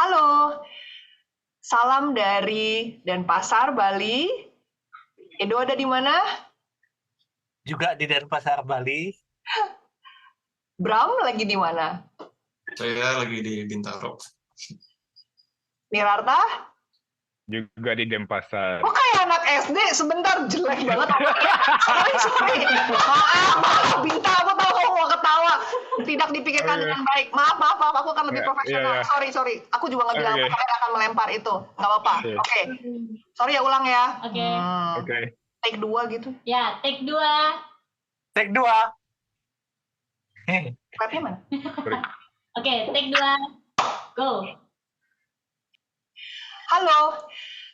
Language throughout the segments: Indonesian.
Halo, salam dari Denpasar, Bali. Edo ada di mana? Juga di Denpasar, Bali. Bram lagi di mana? Saya lagi di Bintaro. Nirarta? Juga di Denpasar. Kok kayak anak SD? Sebentar, jelek banget orangnya. Sorry. Maaf, Binta, aku tahu kamu mau ketawa. Tidak dipikirkan dengan baik. Maaf, aku akan lebih profesional. Iya. Sorry. Aku juga nggak bilang Oke. apa akan melempar itu. Nggak apa-apa. Oke. Oke. Sorry ya, ulang ya. Oke. Oke. Take 2 gitu. Ya, take 2. Take 2. Clapnya mana? Oke, take 2. Go. Halo,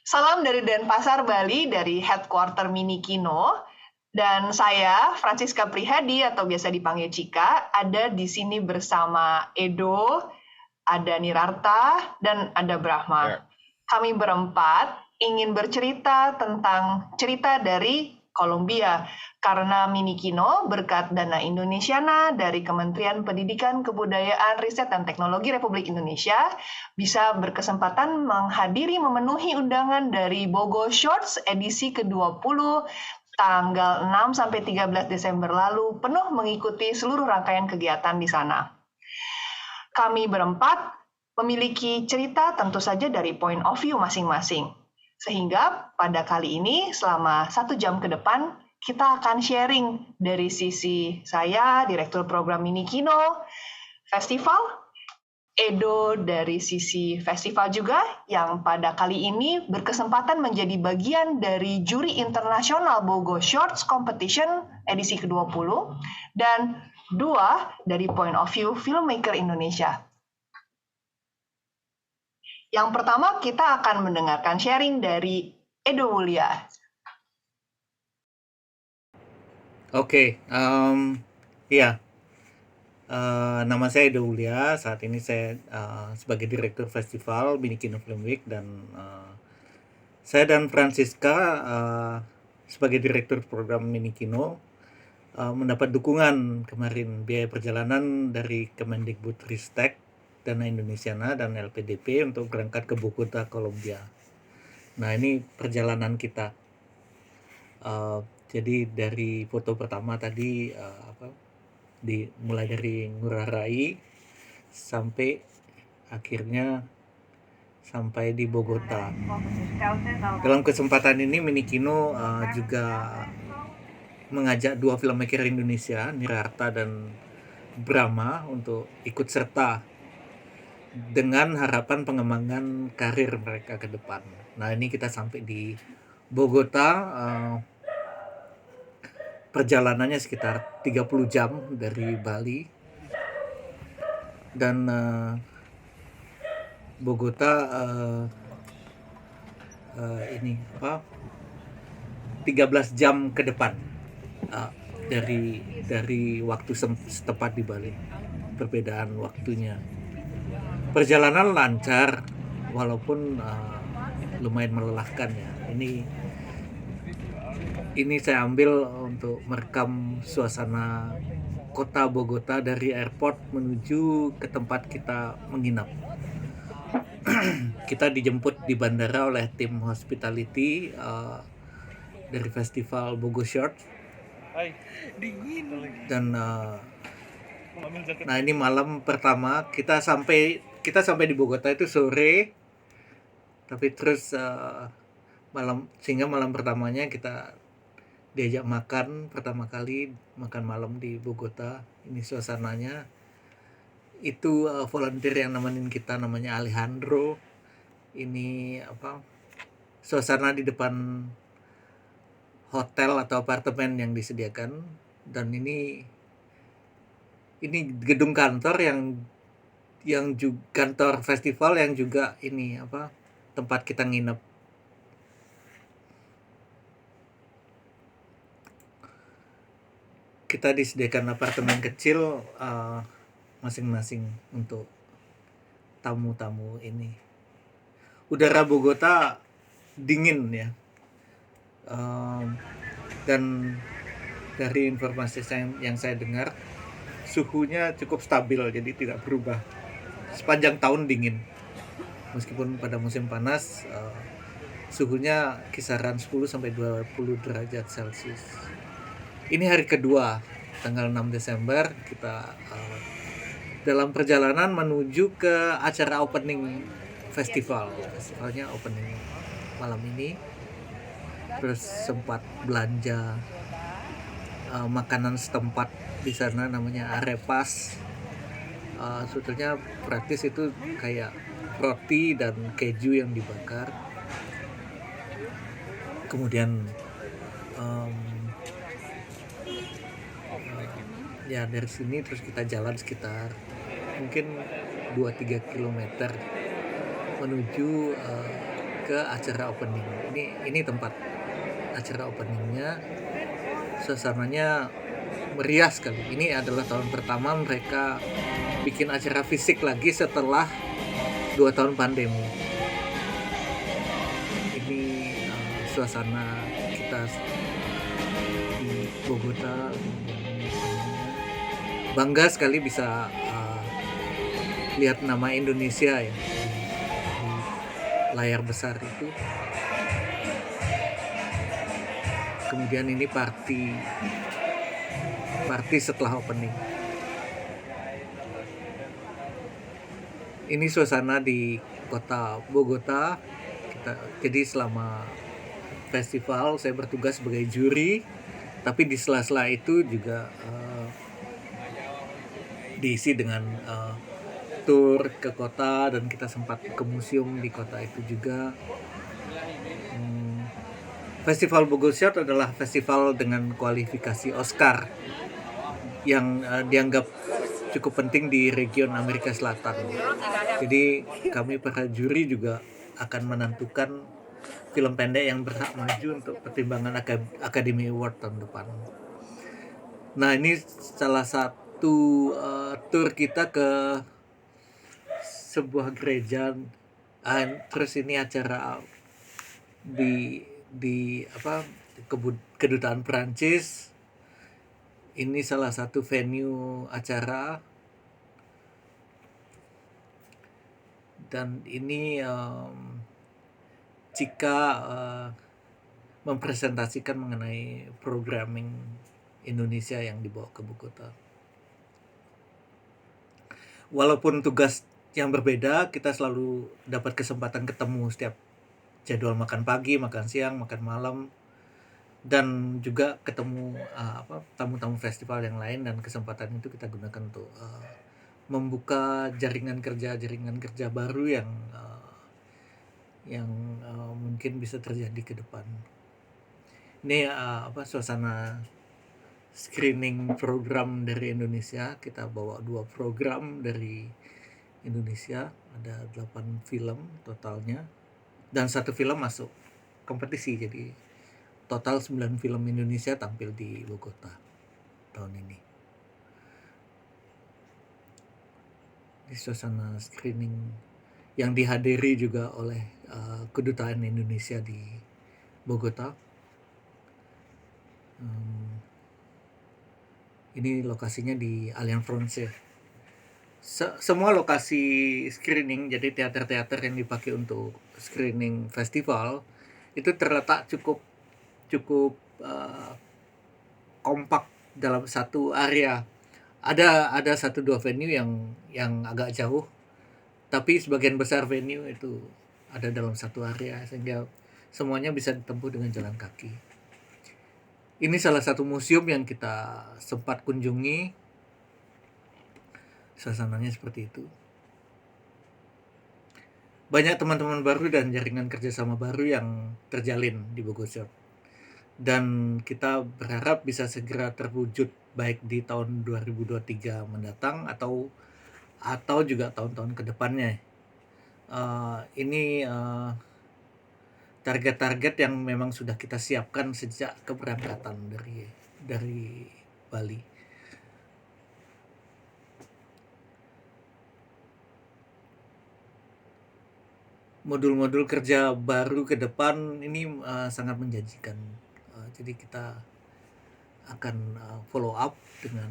salam dari Denpasar, Bali, dari headquarter Mini Kino. Dan saya, Francisca Prihadi atau biasa dipanggil Cika, ada di sini bersama Edo, ada Nirarta, dan ada Brahma. Ya. Kami berempat ingin bercerita tentang cerita dari Kolombia, karena Mini Kino berkat dana Indonesiana dari Kementerian Pendidikan, Kebudayaan, Riset, dan Teknologi Republik Indonesia bisa berkesempatan memenuhi undangan dari Bogo Shorts edisi ke-20 tanggal 6 sampai 13 Desember lalu, penuh mengikuti seluruh rangkaian kegiatan di sana. Kami berempat memiliki cerita tentu saja dari point of view masing-masing. Sehingga pada kali ini selama 1 jam ke depan kita akan sharing dari sisi saya, Direktur Program Mini Kino Festival, Edo dari sisi festival juga yang pada kali ini berkesempatan menjadi bagian dari juri internasional Bogo Shorts Competition edisi ke-20 dan 2 dari point of view filmmaker Indonesia. Yang pertama kita akan mendengarkan sharing dari Edo Wulia. Oke, iya. Nama saya Edo Wulia. Saat ini saya sebagai direktur festival Mini Kino Film Week dan saya dan Francisca sebagai direktur program Mini Kino mendapat dukungan kemarin biaya perjalanan dari Kemendikbudristek, Dana Indonesiana, dan LPDP untuk berangkat ke Bogota, Kolombia. Nah, ini perjalanan kita. Jadi dari foto pertama tadi mulai dari Ngurah Rai sampai akhirnya sampai di Bogota. Dalam kesempatan ini Mini Kino juga mengajak 2 filmmaker Indonesia, Nirarta dan Brahma, untuk ikut serta dengan harapan pengembangan karir mereka ke depan. Nah, ini kita sampai di Bogota. Perjalanannya sekitar 30 jam dari Bali. Dan Bogota 13 jam ke depan dari waktu setempat di Bali. Perbedaan waktunya. Perjalanan lancar walaupun lumayan melelahkan ya. Ini saya ambil untuk merekam suasana kota Bogota dari airport menuju ke tempat kita menginap. Kita dijemput di bandara oleh tim hospitality dari festival Bogo Short. Dan nah, ini malam pertama kita sampai di Bogota itu sore, tapi terus sehingga malam pertamanya kita diajak makan pertama kali, makan malam di Bogota. Ini suasananya itu volunteer yang nemenin kita namanya Alejandro. Ini suasana di depan hotel atau apartemen yang disediakan, dan ini gedung kantor yang juga kantor festival yang juga tempat kita nginep. Kita disediakan apartemen kecil masing-masing untuk tamu-tamu ini. Udara Bogota dingin ya, dan dari informasi yang saya dengar suhunya cukup stabil, jadi tidak berubah sepanjang tahun dingin. Meskipun pada musim panas suhunya kisaran 10 sampai 20 derajat Celcius. Ini hari kedua, tanggal 6 Desember kita dalam perjalanan menuju ke acara opening festival. Festivalnya opening malam ini. Terus sempat belanja makanan setempat di sana, namanya arepas. Sebetulnya praktis itu kayak roti dan keju yang dibakar. Kemudian ya dari sini terus kita jalan sekitar mungkin 2-3 kilometer menuju ke acara opening. Ini tempat acara openingnya. Suasananya meriah sekali. Ini adalah tahun pertama mereka bikin acara fisik lagi setelah 2 tahun pandemi. Ini suasana kita di Bogota. Bangga sekali bisa lihat nama Indonesia ya di layar besar itu. Kemudian ini party setelah opening. Ini suasana di kota Bogota. Jadi selama festival saya bertugas sebagai juri, tapi di sela-sela itu juga diisi dengan tour ke kota, dan kita sempat ke museum di kota itu juga. Festival Bogosiot adalah festival dengan kualifikasi Oscar yang dianggap cukup penting di region Amerika Selatan. Jadi kami para juri juga akan menentukan film pendek yang berhak maju untuk pertimbangan Academy Award tahun depan. Nah, ini salah satu tour kita ke sebuah gereja. Terus ini acara di kedutaan Perancis. Ini salah satu venue acara, dan ini Cika mempresentasikan mengenai programming Indonesia yang dibawa ke Bogota. Walaupun tugas yang berbeda, kita selalu dapat kesempatan ketemu setiap jadwal makan pagi, makan siang, makan malam, dan juga ketemu tamu-tamu festival yang lain, dan kesempatan itu kita gunakan untuk membuka jaringan kerja baru yang mungkin bisa terjadi ke depan. Ini suasana screening program dari Indonesia. Kita bawa 2 program dari Indonesia, ada 8 film totalnya, dan 1 film masuk kompetisi. Jadi total 9 film Indonesia tampil di Bogota tahun ini. Di suasana screening yang dihadiri juga oleh kedutaan Indonesia di Bogota. Ini lokasinya di Allianz Francaise. Semua lokasi screening, jadi teater-teater yang dipakai untuk screening festival itu terletak cukup kompak dalam satu area. Ada 1-2 venue yang agak jauh, tapi sebagian besar venue itu ada dalam satu area, sehingga semuanya bisa ditempuh dengan jalan kaki. Ini salah satu museum yang kita sempat kunjungi. Suasananya seperti itu. Banyak teman-teman baru dan jaringan kerjasama baru yang terjalin di Bogosiot. Dan kita berharap bisa segera terwujud baik di tahun 2023 mendatang atau juga tahun-tahun ke depannya. Ini target-target yang memang sudah kita siapkan sejak keberangkatan dari Bali. Modul-modul kerja baru ke depan ini sangat menjanjikan. Jadi kita akan follow up dengan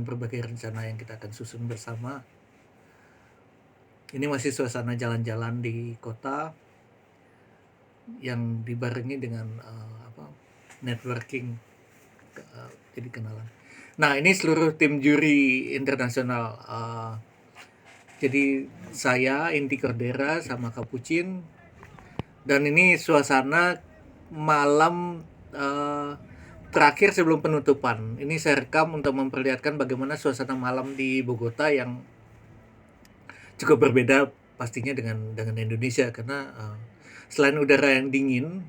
berbagai rencana yang kita akan susun bersama. Ini masih suasana jalan-jalan di kota yang dibarengi dengan networking, jadi kenalan. Nah, ini seluruh tim juri internasional. Jadi saya, Inti Cordera, sama Capucin. Dan ini suasana malam terakhir sebelum penutupan. Ini saya rekam untuk memperlihatkan bagaimana suasana malam di Bogota yang cukup berbeda pastinya dengan Indonesia, karena selain udara yang dingin,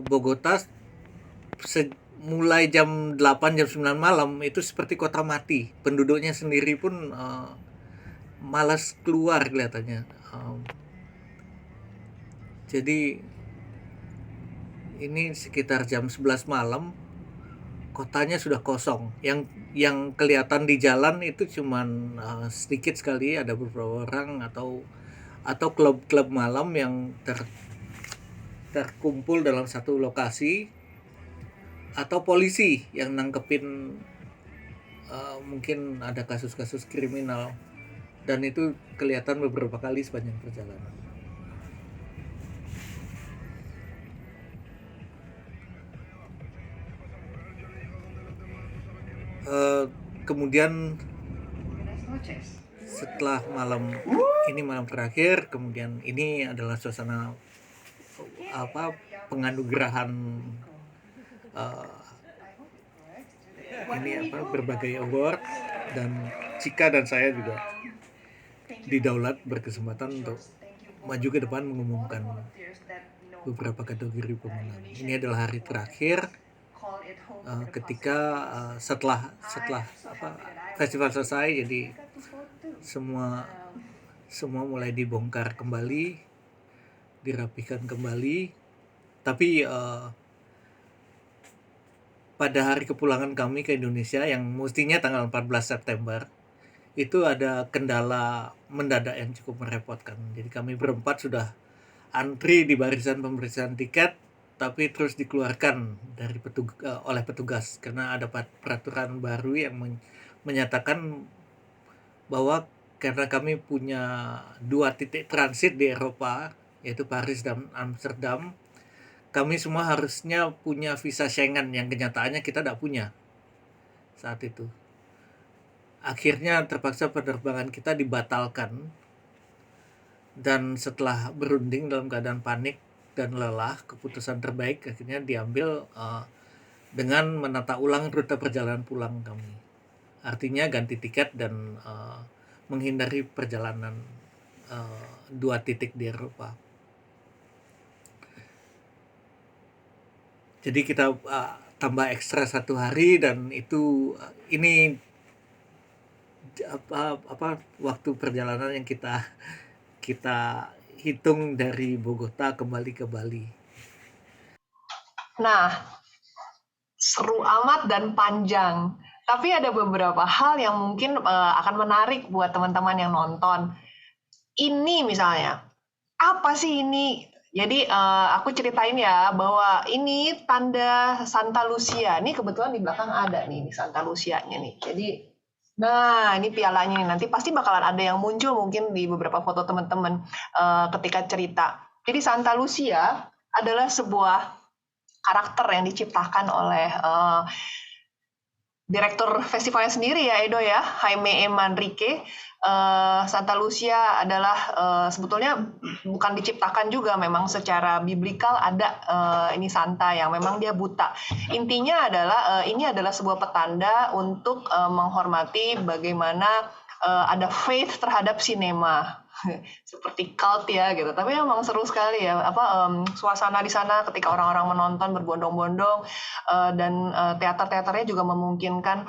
Bogota mulai jam 8 jam 9 malam itu seperti kota mati. Penduduknya sendiri pun malas keluar kelihatannya. Jadi ini sekitar jam 11 malam kotanya sudah kosong. Yang kelihatan di jalan itu cuman sedikit sekali, ada beberapa orang atau klub-klub malam yang terkumpul dalam satu lokasi, atau polisi yang nangkepin mungkin ada kasus-kasus kriminal, dan itu kelihatan beberapa kali sepanjang perjalanan. Kemudian setelah malam terakhir, kemudian ini adalah suasana penganugerahan berbagai award, dan Cika dan saya juga didaulat berkesempatan untuk maju ke depan mengumumkan beberapa kategori pemenang. Ini adalah hari terakhir ketika setelah festival selesai, jadi semua mulai dibongkar kembali, dirapikan kembali. Tapi pada hari kepulangan kami ke Indonesia yang mestinya tanggal 14 September itu ada kendala mendadak yang cukup merepotkan. Jadi kami berempat sudah antri di barisan pemeriksaan tiket, tapi terus dikeluarkan oleh petugas karena ada peraturan baru yang menyatakan bahwa karena kami punya 2 titik transit di Eropa, yaitu Paris dan Amsterdam, kami semua harusnya punya visa Schengen yang kenyataannya kita tidak punya saat itu. Akhirnya terpaksa penerbangan kita dibatalkan, dan setelah berunding dalam keadaan panik dan lelah, keputusan terbaik akhirnya diambil dengan menata ulang rute perjalanan pulang kami. Artinya ganti tiket dan menghindari perjalanan 2 titik di Eropa. Jadi kita tambah ekstra 1 hari, dan ini waktu perjalanan yang kita hitung dari Bogota kembali ke Bali. Nah, seru amat dan panjang. Tapi ada beberapa hal yang mungkin akan menarik buat teman-teman yang nonton. Ini misalnya, apa sih ini? Jadi aku ceritain ya bahwa ini tanda Santa Lucia. Ini kebetulan di belakang ada nih Santa Lucia-nya nih. Jadi, nah ini pialanya nih. Nanti pasti bakalan ada yang muncul mungkin di beberapa foto teman-teman ketika cerita. Jadi Santa Lucia adalah sebuah karakter yang diciptakan oleh direktur festivalnya sendiri ya, Edo ya, Jaime E. Manrique. Santa Lucia adalah sebetulnya bukan diciptakan juga, memang secara biblikal ada ini Santa yang memang dia buta. Intinya adalah ini adalah sebuah petanda untuk menghormati bagaimana ada faith terhadap sinema. Seperti cult ya gitu, tapi memang seru sekali ya suasana di sana ketika orang-orang menonton berbondong-bondong, dan teater-teaternya juga memungkinkan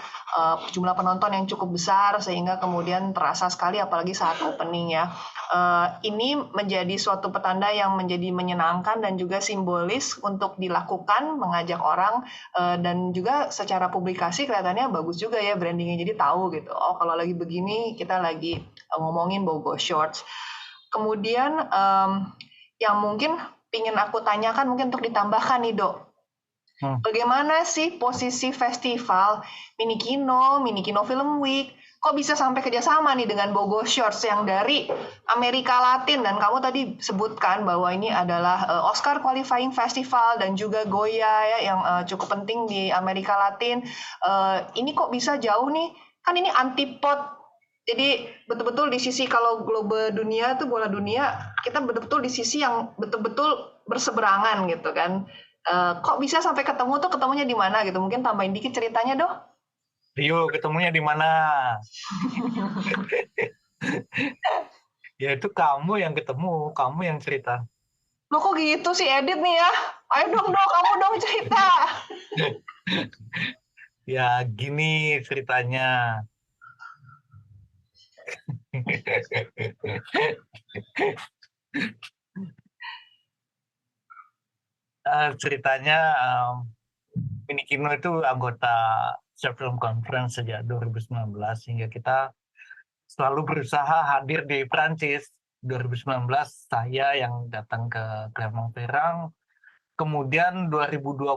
jumlah penonton yang cukup besar sehingga kemudian terasa sekali apalagi saat opening ya. Ini menjadi suatu petanda yang menjadi menyenangkan dan juga simbolis untuk dilakukan, mengajak orang, dan juga secara publikasi kelihatannya bagus juga ya brandingnya, jadi tahu gitu, oh kalau lagi begini kita lagi ngomongin Bogo Shorts. Kemudian yang mungkin ingin aku tanyakan, mungkin untuk ditambahkan nih Dok, Bagaimana sih posisi festival Minikino Film Week? Kok bisa sampai kerjasama nih dengan Bogo Shorts yang dari Amerika Latin, dan kamu tadi sebutkan bahwa ini adalah Oscar Qualifying Festival dan juga Goya ya, yang cukup penting di Amerika Latin. Ini kok bisa jauh nih? Kan ini antipod. Jadi betul-betul di sisi kalau global dunia itu bola dunia, kita betul-betul di sisi yang betul-betul berseberangan gitu kan. Kok bisa sampai ketemu tuh, ketemunya di mana gitu? Mungkin tambahin dikit ceritanya dong. Rio, ketemunya di mana? Ya itu kamu yang ketemu, kamu yang cerita. Loh kok gitu sih Edit nih ya? Ayo dong, kamu dong cerita. Ya gini ceritanya. Ceritanya Minikino itu anggota Short Film Conference sejak 2019, hingga kita selalu berusaha hadir di Prancis. 2019 saya yang datang ke Clermont-Ferrand, kemudian 2020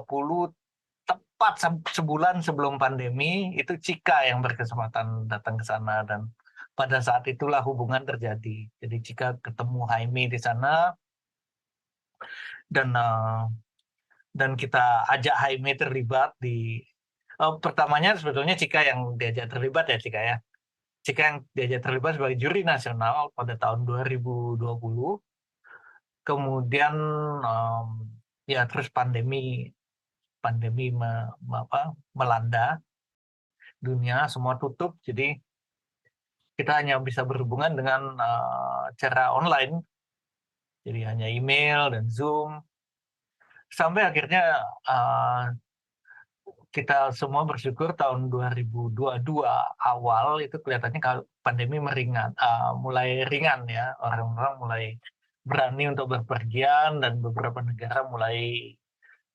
tepat sebulan sebelum pandemi itu Cika yang berkesempatan datang ke sana, dan pada saat itulah hubungan terjadi. Jadi Cika ketemu Jaime di sana, dan kita ajak Jaime terlibat di pertamanya sebetulnya Cika yang diajak terlibat ya, Cika ya. Cika yang diajak terlibat sebagai juri nasional pada tahun 2020. Kemudian ya terus pandemi melanda dunia, semua tutup, jadi kita hanya bisa berhubungan dengan cara online, jadi hanya email dan Zoom, sampai akhirnya kita semua bersyukur tahun 2022 awal itu kelihatannya kalau pandemi mulai ringan ya, orang-orang mulai berani untuk berpergian dan beberapa negara mulai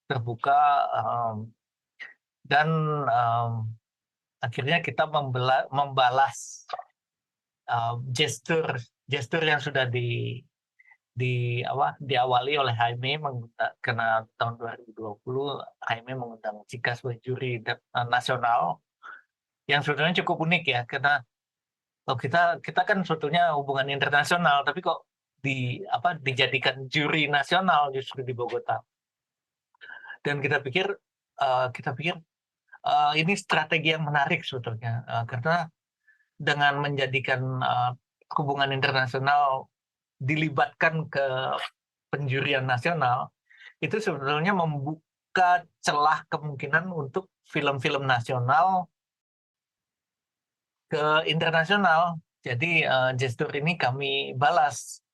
terbuka, dan akhirnya kita membalas gestur yang sudah diawali oleh Jaime, karena tahun 2020 Jaime mengundang Cika sebagai juri nasional, yang sebetulnya cukup unik ya, karena kita kan sebetulnya hubungan internasional, tapi kok dijadikan juri nasional justru di Bogota. Dan kita pikir ini strategi yang menarik sebetulnya, karena dengan menjadikan hubungan internasional dilibatkan ke penjurian nasional, itu sebetulnya membuka celah kemungkinan untuk film-film nasional ke internasional. Jadi gestur ini kami balas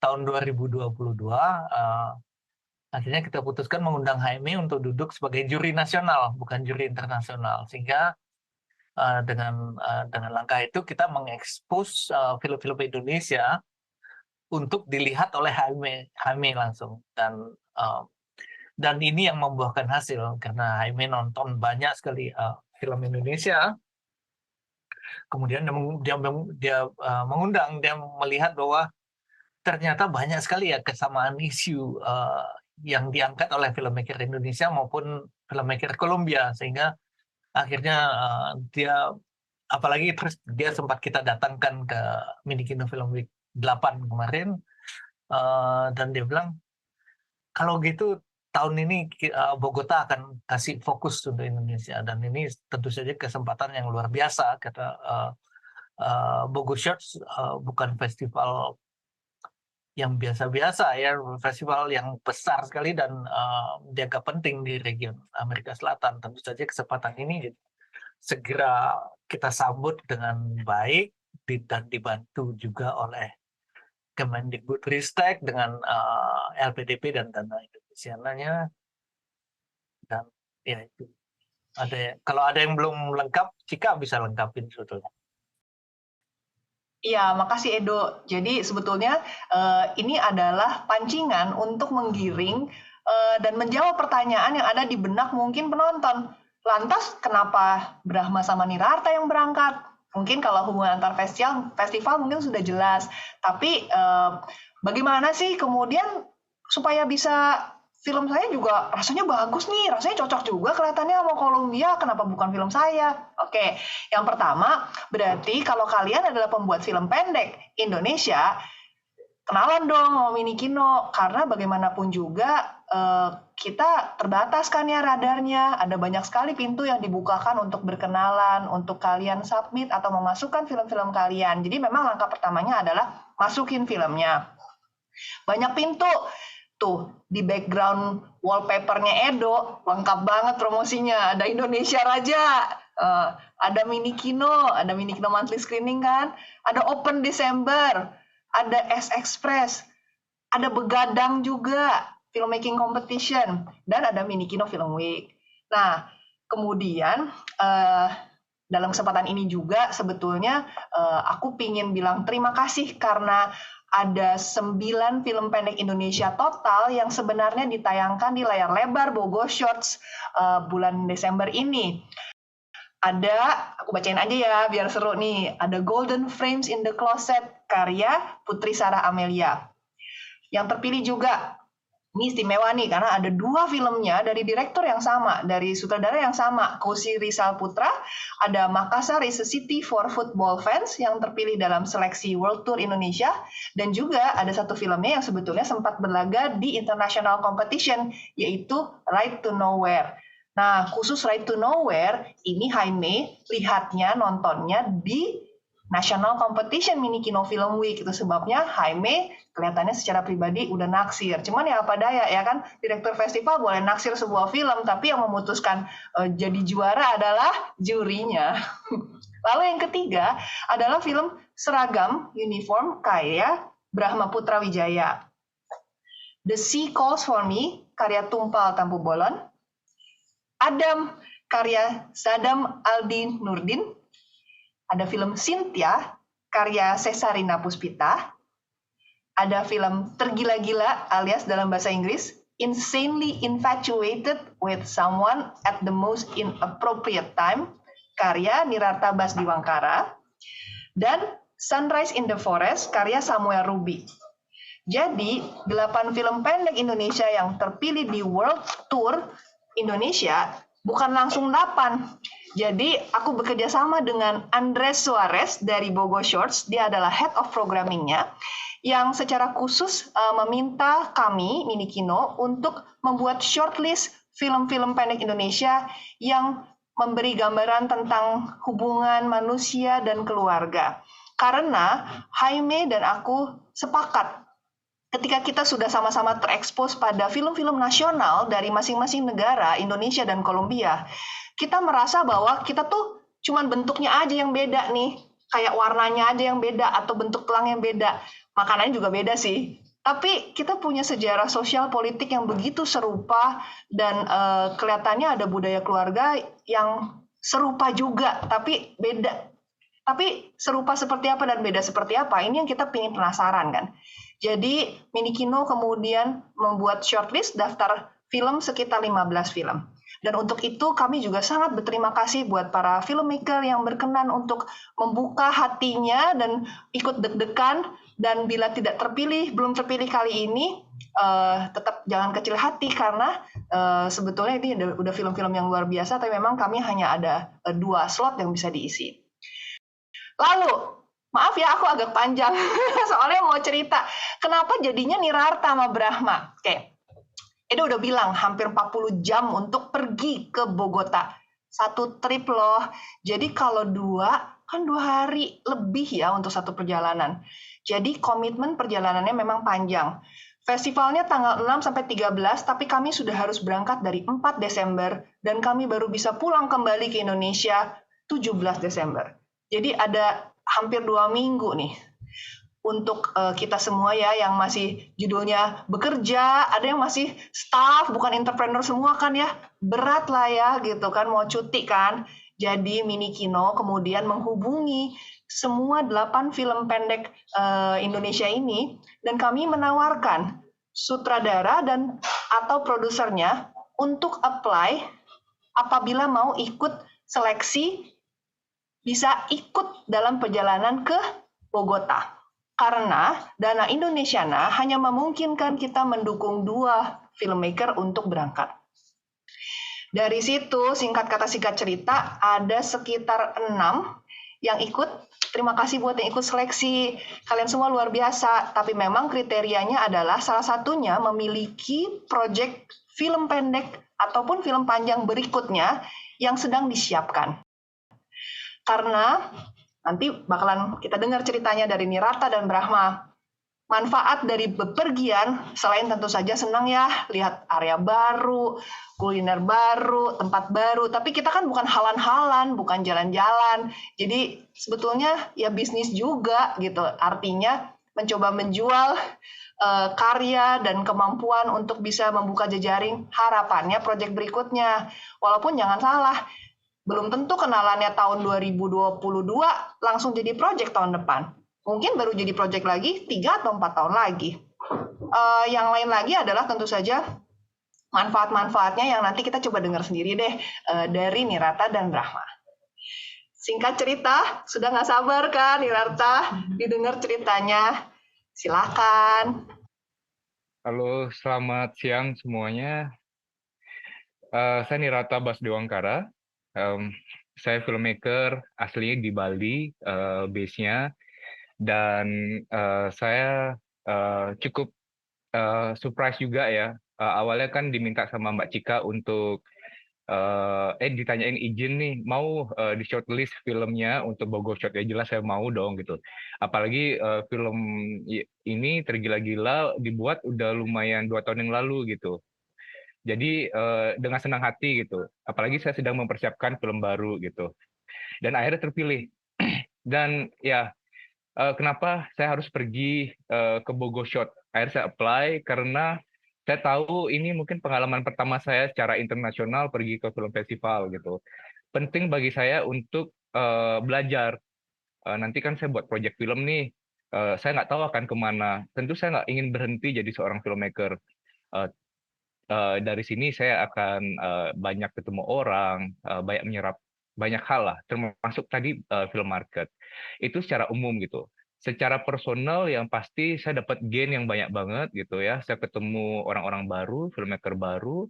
tahun 2022. Akhirnya kita putuskan mengundang Jaime untuk duduk sebagai juri nasional, bukan juri internasional, sehingga dengan langkah itu kita mengekspos film-film Indonesia untuk dilihat oleh Jaime langsung, dan ini yang membuahkan hasil, karena Jaime nonton banyak sekali film Indonesia. Kemudian dia mengundang, dia melihat bahwa ternyata banyak sekali ya kesamaan isu yang diangkat oleh filmmaker Indonesia maupun filmmaker Kolombia, sehingga akhirnya apalagi terus dia sempat kita datangkan ke Minikino Film Week 8 kemarin, dan dia bilang kalau gitu tahun ini Bogota akan kasih fokus untuk Indonesia, dan ini tentu saja kesempatan yang luar biasa, kata Bogo Shorts bukan festival yang biasa-biasa ya, festival yang besar sekali dan dianggap penting di region Amerika Selatan. Tentu saja kesempatan ini segera kita sambut dengan baik, dan dibantu juga oleh Kemendikbudristek dengan LPDP dan dana Indonesiananya. Dan ya itu kalau ada yang belum lengkap, Cika bisa lengkapin sebetulnya. Iya, makasih Edo. Jadi sebetulnya ini adalah pancingan untuk menggiring dan menjawab pertanyaan yang ada di benak mungkin penonton. Lantas kenapa Brahma sama Nirarta yang berangkat? Mungkin kalau hubungan antar festival mungkin sudah jelas. Tapi bagaimana sih kemudian supaya bisa film saya juga rasanya bagus nih, rasanya cocok juga kelihatannya sama Columbia, kenapa bukan film saya? Oke, yang pertama berarti kalau kalian adalah pembuat film pendek Indonesia, kenalan dong sama Minikino, karena bagaimanapun juga kita terbatas kan ya radarnya, ada banyak sekali pintu yang dibukakan untuk berkenalan, untuk kalian submit atau memasukkan film-film kalian. Jadi memang langkah pertamanya adalah masukin filmnya. Banyak pintu, tuh di background wallpapernya Edo, lengkap banget promosinya, ada Indonesia Raja, ada Minikino monthly screening kan, ada Open December, ada S-Express, ada Begadang juga, filmmaking competition, dan ada Minikino Film Week. Nah, kemudian dalam kesempatan ini juga sebetulnya aku pingin bilang terima kasih karena ada 9 film pendek Indonesia total yang sebenarnya ditayangkan di layar lebar Bogo Shorts bulan Desember ini. Ada, aku bacain aja ya biar seru nih, ada Golden Frames in the Closet karya Putri Sarah Amelia. Yang terpilih juga, ini istimewa nih karena ada 2 filmnya dari direktur yang sama, dari sutradara yang sama, Kosi Rizal Putra. Ada Makassar is a City for Football Fans yang terpilih dalam seleksi World Tour Indonesia, dan juga ada satu filmnya yang sebetulnya sempat berlaga di international competition, yaitu Right to Nowhere. Nah, khusus Right to Nowhere ini Jaime lihatnya, nontonnya di National Competition Minikino Film Week. Itu sebabnya Jaime kelihatannya secara pribadi udah naksir. Cuman ya apa daya ya kan, direktur festival boleh naksir sebuah film, tapi yang memutuskan jadi juara adalah jurinya. Lalu yang ketiga adalah film Seragam Uniform karya Brahma Putra Wijaya. The Sea Calls for Me karya Tumpal Tampu Bolon. Adam karya Sadam Aldi Nurdin. Ada film Cynthia, karya Cesarina Puspita. Ada film Tergila-gila alias dalam bahasa Inggris, Insanely Infatuated with Someone at the Most Inappropriate Time, karya Nirarta Basdiwangkara. Dan Sunrise in the Forest, karya Samuel Ruby. Jadi, 8 film pendek Indonesia yang terpilih di World Tour Indonesia bukan langsung 8. Jadi aku bekerja sama dengan Andres Suarez dari Bogo Shorts, dia adalah Head of Programming-nya, yang secara khusus meminta kami, Minikino, untuk membuat shortlist film-film pendek Indonesia yang memberi gambaran tentang hubungan manusia dan keluarga. Karena Jaime dan aku sepakat, ketika kita sudah sama-sama terekspos pada film-film nasional dari masing-masing negara, Indonesia dan Columbia, kita merasa bahwa kita tuh cuman bentuknya aja yang beda nih, kayak warnanya aja yang beda atau bentuk tulang yang beda, makanannya juga beda sih. Tapi kita punya sejarah sosial politik yang begitu serupa dan kelihatannya ada budaya keluarga yang serupa juga, tapi beda. Tapi serupa seperti apa dan beda seperti apa, ini yang kita pingin penasaran kan. Jadi Minikino kemudian membuat shortlist daftar film sekitar 15 film. Dan untuk itu kami juga sangat berterima kasih buat para filmmaker yang berkenan untuk membuka hatinya dan ikut deg-degan, dan bila tidak terpilih, belum terpilih kali ini, tetap jangan kecil hati karena sebetulnya ini udah film-film yang luar biasa, tapi memang kami hanya ada 2 slot yang bisa diisi. Lalu, maaf ya aku agak panjang, soalnya mau cerita, kenapa jadinya Nirarta sama Brahma? Oke. Edo udah bilang hampir 40 jam untuk pergi ke Bogota. 1 trip loh. Jadi kalau 2, kan 2 hari lebih ya untuk 1 perjalanan. Jadi komitmen perjalanannya memang panjang. Festivalnya tanggal 6 sampai 13, tapi kami sudah harus berangkat dari 4 Desember, dan kami baru bisa pulang kembali ke Indonesia 17 Desember. Jadi ada hampir 2 minggu nih. Untuk kita semua ya yang masih judulnya bekerja, ada yang masih staff, bukan entrepreneur semua kan ya, berat lah ya gitu kan, mau cuti kan. Jadi Minikino kemudian menghubungi semua 8 film pendek Indonesia ini, dan kami menawarkan sutradara dan atau produsernya untuk apply apabila mau ikut seleksi, bisa ikut dalam perjalanan ke Bogota. Karena dana Indonesiana hanya memungkinkan kita mendukung 2 filmmaker untuk berangkat. Dari situ, singkat kata singkat cerita, ada sekitar 6 yang ikut. Terima kasih buat yang ikut seleksi. Kalian semua luar biasa. Tapi memang kriterianya adalah salah satunya memiliki proyek film pendek ataupun film panjang berikutnya yang sedang disiapkan. Karena nanti bakalan kita dengar ceritanya dari Nirata dan Brahma. Manfaat dari bepergian, selain tentu saja senang ya, lihat area baru, kuliner baru, tempat baru, tapi kita kan bukan halan-halan, bukan jalan-jalan. Jadi sebetulnya ya bisnis juga gitu. Artinya mencoba menjual karya dan kemampuan untuk bisa membuka jejaring harapannya proyek berikutnya. Walaupun jangan salah, belum tentu kenalannya tahun 2022 langsung jadi proyek tahun depan. Mungkin baru jadi proyek lagi 3 atau 4 tahun lagi. Yang lain lagi adalah tentu saja manfaat-manfaatnya yang nanti kita coba dengar sendiri deh dari Nirata dan Brahma. Singkat cerita, sudah nggak sabar kan Nirata didengar ceritanya? Silakan. Halo, selamat siang semuanya. Saya Nirata Basdewangkara. Saya filmmaker aslinya di Bali, base-nya. Dan saya cukup surprise juga ya. Awalnya kan diminta sama Mbak Cika untuk ditanyain izin nih, mau di shortlist filmnya untuk Bogor Short, ya jelas saya mau dong gitu. Apalagi film ini tergila-gila dibuat udah lumayan 2 tahun yang lalu gitu. Jadi dengan senang hati gitu. Apalagi saya sedang mempersiapkan film baru gitu. Dan akhirnya terpilih. Dan ya, kenapa saya harus pergi ke Bogor Short? Akhirnya saya apply karena saya tahu ini mungkin pengalaman pertama saya secara internasional pergi ke film festival gitu. Penting bagi saya untuk belajar. Nanti kan saya buat proyek film nih, saya nggak tahu akan kemana. Tentu saya nggak ingin berhenti jadi seorang filmmaker. Dari sini saya akan banyak ketemu orang, banyak menyerap banyak hal lah, termasuk tadi film market. Itu secara umum gitu. Secara personal yang pasti saya dapat gain yang banyak banget gitu ya. Saya ketemu orang-orang baru, filmmaker baru,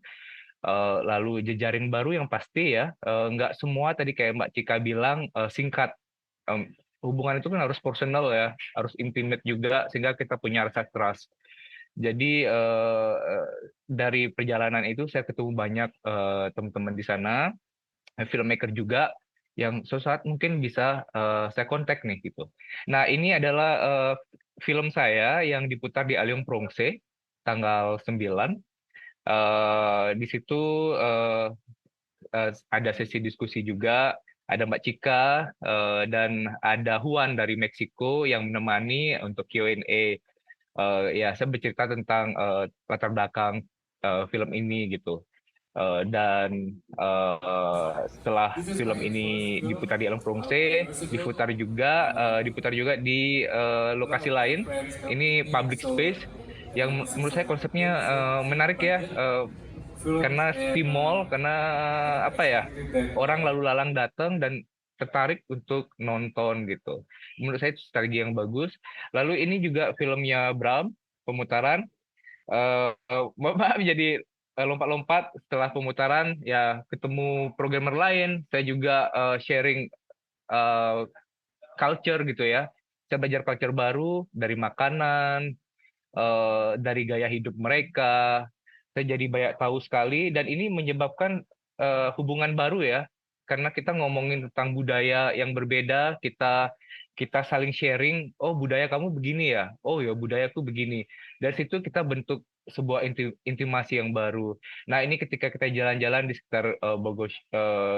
lalu jejaring baru yang pasti ya. Nggak semua tadi kayak Mbak Cika bilang singkat. Hubungan itu kan harus personal ya, harus intimate juga sehingga kita punya rasa trust. Jadi dari perjalanan itu saya ketemu banyak teman-teman di sana, filmmaker juga yang suatu saat mungkin bisa saya kontak nih gitu. Nah ini adalah film saya yang diputar di Aliong Prongse tanggal 9. Di situ ada sesi diskusi juga, ada Mbak Cika dan ada Juan dari Meksiko yang menemani untuk Q&A. Ya saya bercerita tentang latar belakang film ini gitu. Dan setelah film ini diputar di Aliong Prongse, diputar juga di lokasi lain. Ini public space yang menurut saya konsepnya menarik ya, karena di mall, karena apa ya, orang lalu lalang datang dan tertarik untuk nonton gitu. Menurut saya itu strategi yang bagus. Lalu ini juga filmnya Bram, pemutaran. Maaf jadi lompat-lompat setelah pemutaran ya ketemu programmer lain. Saya juga sharing culture gitu ya. Saya belajar culture baru dari makanan, dari gaya hidup mereka. Saya jadi banyak tahu sekali dan ini menyebabkan hubungan baru ya. Karena kita ngomongin tentang budaya yang berbeda, kita saling sharing, oh budaya kamu begini ya, oh ya budayaku begini. Dari situ kita bentuk sebuah intimasi yang baru. Nah ini ketika kita jalan-jalan di sekitar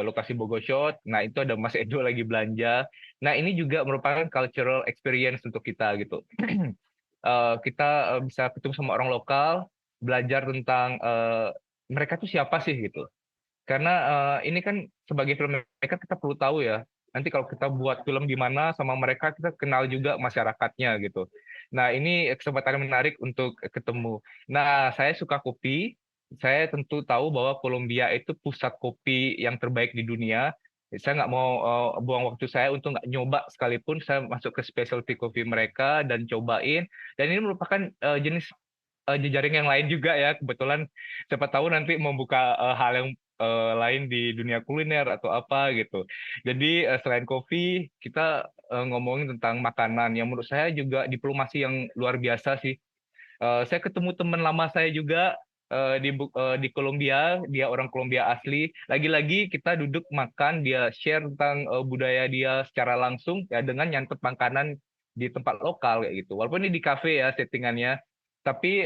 lokasi Bogor Short, nah itu ada Mas Edo lagi belanja. Nah ini juga merupakan cultural experience untuk kita gitu. Kita bisa ketemu sama orang lokal, belajar tentang mereka tuh siapa sih gitu. Karena ini kan sebagai filmmaker kita perlu tahu ya, nanti kalau kita buat film di mana sama mereka, kita kenal juga masyarakatnya gitu. Nah ini kesempatan menarik untuk ketemu. Nah saya suka kopi, saya tentu tahu bahwa Kolombia itu pusat kopi yang terbaik di dunia. Saya nggak mau buang waktu saya untuk nggak nyoba sekalipun. Saya masuk ke specialty coffee mereka dan cobain. Dan ini merupakan jenis jejaring yang lain juga ya. Kebetulan siapa tahu nanti membuka hal yang lain di dunia kuliner atau apa gitu. Jadi selain kopi, kita ngomongin tentang makanan yang menurut saya juga diplomasi yang luar biasa sih. Saya ketemu teman lama saya juga di Kolombia, dia orang Kolombia asli. Lagi-lagi kita duduk makan, dia share tentang budaya dia secara langsung ya dengan nyantet makanan di tempat lokal kayak gitu. Walaupun ini di kafe ya settingannya, tapi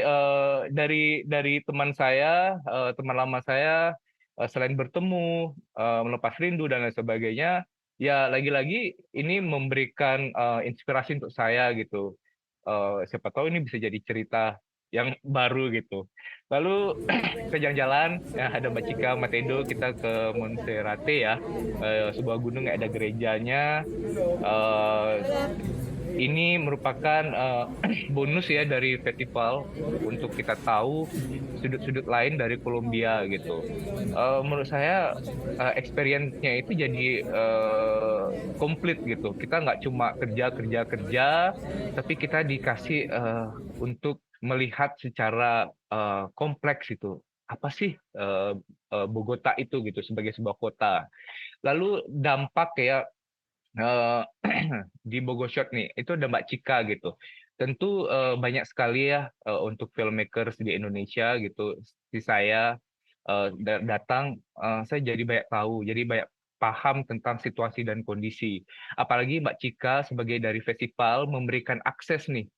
dari teman saya, teman lama saya, selain bertemu, melepas rindu dan lain sebagainya, ya lagi-lagi ini memberikan inspirasi untuk saya gitu. Siapa tahu ini bisa jadi cerita yang baru gitu. Lalu kita jalan-jalan, ya ada Mbak Cika, Mas Edo, kita ke Monserrate ya, sebuah gunung yang ada gerejanya. Ini merupakan bonus ya dari festival untuk kita tahu sudut-sudut lain dari Kolombia gitu. Menurut saya experience-nya itu jadi komplit gitu. Kita nggak cuma kerja, tapi kita dikasih untuk melihat secara kompleks itu. Apa sih Bogota itu gitu sebagai sebuah kota. Lalu dampak ya di Bogoshoot nih, itu ada Mbak Cika gitu. Tentu banyak sekali ya untuk filmmakers di Indonesia gitu. Di saya datang, saya jadi banyak tahu, jadi banyak paham tentang situasi dan kondisi. Apalagi Mbak Cika sebagai dari festival memberikan akses nih,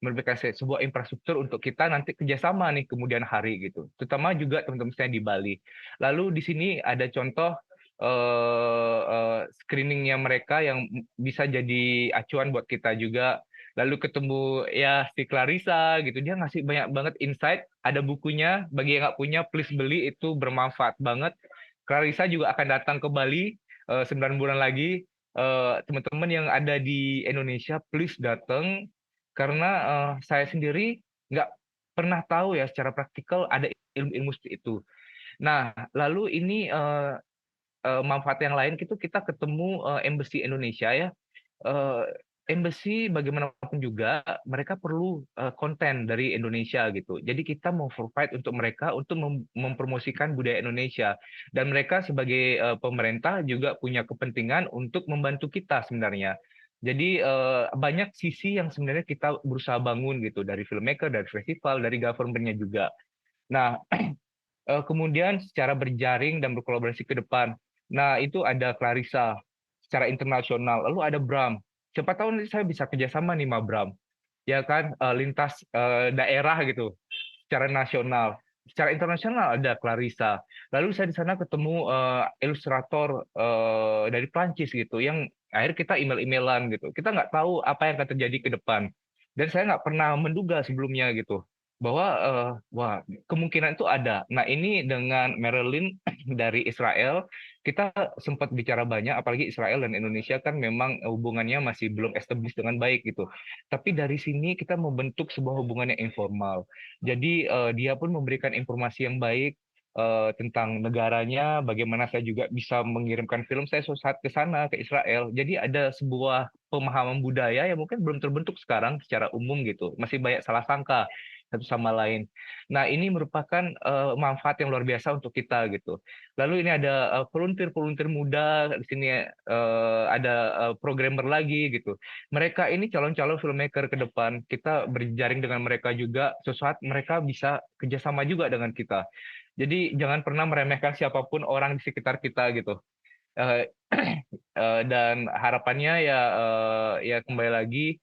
memberikan sebuah infrastruktur untuk kita nanti kerjasama nih kemudian hari gitu. Terutama juga teman-teman saya di Bali. Lalu di sini ada contoh screeningnya mereka yang bisa jadi acuan buat kita juga. Lalu ketemu ya si Clarissa gitu, dia ngasih banyak banget insight. Ada bukunya, bagi yang nggak punya please beli, itu bermanfaat banget. Clarissa juga akan datang ke Bali 9 bulan lagi. Teman-teman yang ada di Indonesia please datang, karena saya sendiri nggak pernah tahu ya secara praktikal ada ilmu-ilmu seperti itu. Nah, lalu ini manfaat yang lain itu kita ketemu embassy Indonesia ya. Embassy bagaimanapun juga mereka perlu konten dari Indonesia gitu. Jadi kita mau provide untuk mereka untuk mempromosikan budaya Indonesia, dan mereka sebagai pemerintah juga punya kepentingan untuk membantu kita sebenarnya. Jadi banyak sisi yang sebenarnya kita berusaha bangun gitu, dari filmmaker, dari festival, dari government-nya juga. Nah, kemudian secara berjaring dan berkolaborasi ke depan. Nah, itu ada Clarissa secara internasional. Lalu ada Bram. Siapa tahu nanti saya bisa kerjasama nih sama Bram. Ya kan, lintas daerah gitu, secara nasional. Secara internasional ada Clarissa. Lalu saya di sana ketemu ilustrator dari Prancis gitu, yang akhirnya kita email-emailan gitu. Kita nggak tahu apa yang akan terjadi ke depan. Dan saya nggak pernah menduga sebelumnya gitu, bahwa wah, kemungkinan itu ada. Nah, ini dengan Marilyn dari Israel, kita sempat bicara banyak, apalagi Israel dan Indonesia kan memang hubungannya masih belum established dengan baik gitu. Tapi dari sini kita membentuk sebuah hubungan yang informal. Jadi dia pun memberikan informasi yang baik tentang negaranya, bagaimana saya juga bisa mengirimkan film saya suatu saat ke sana, ke Israel. Jadi ada sebuah pemahaman budaya yang mungkin belum terbentuk sekarang secara umum gitu. Masih banyak salah sangka satu sama lain. Nah, ini merupakan manfaat yang luar biasa untuk kita gitu. Lalu ini ada volunteer-volunteer muda di sini, ada programmer lagi gitu. Mereka ini calon-calon filmmaker ke depan. Kita berjaring dengan mereka juga, sesuatu mereka bisa kerjasama juga dengan kita. Jadi jangan pernah meremehkan siapapun orang di sekitar kita gitu. Dan harapannya ya kembali lagi,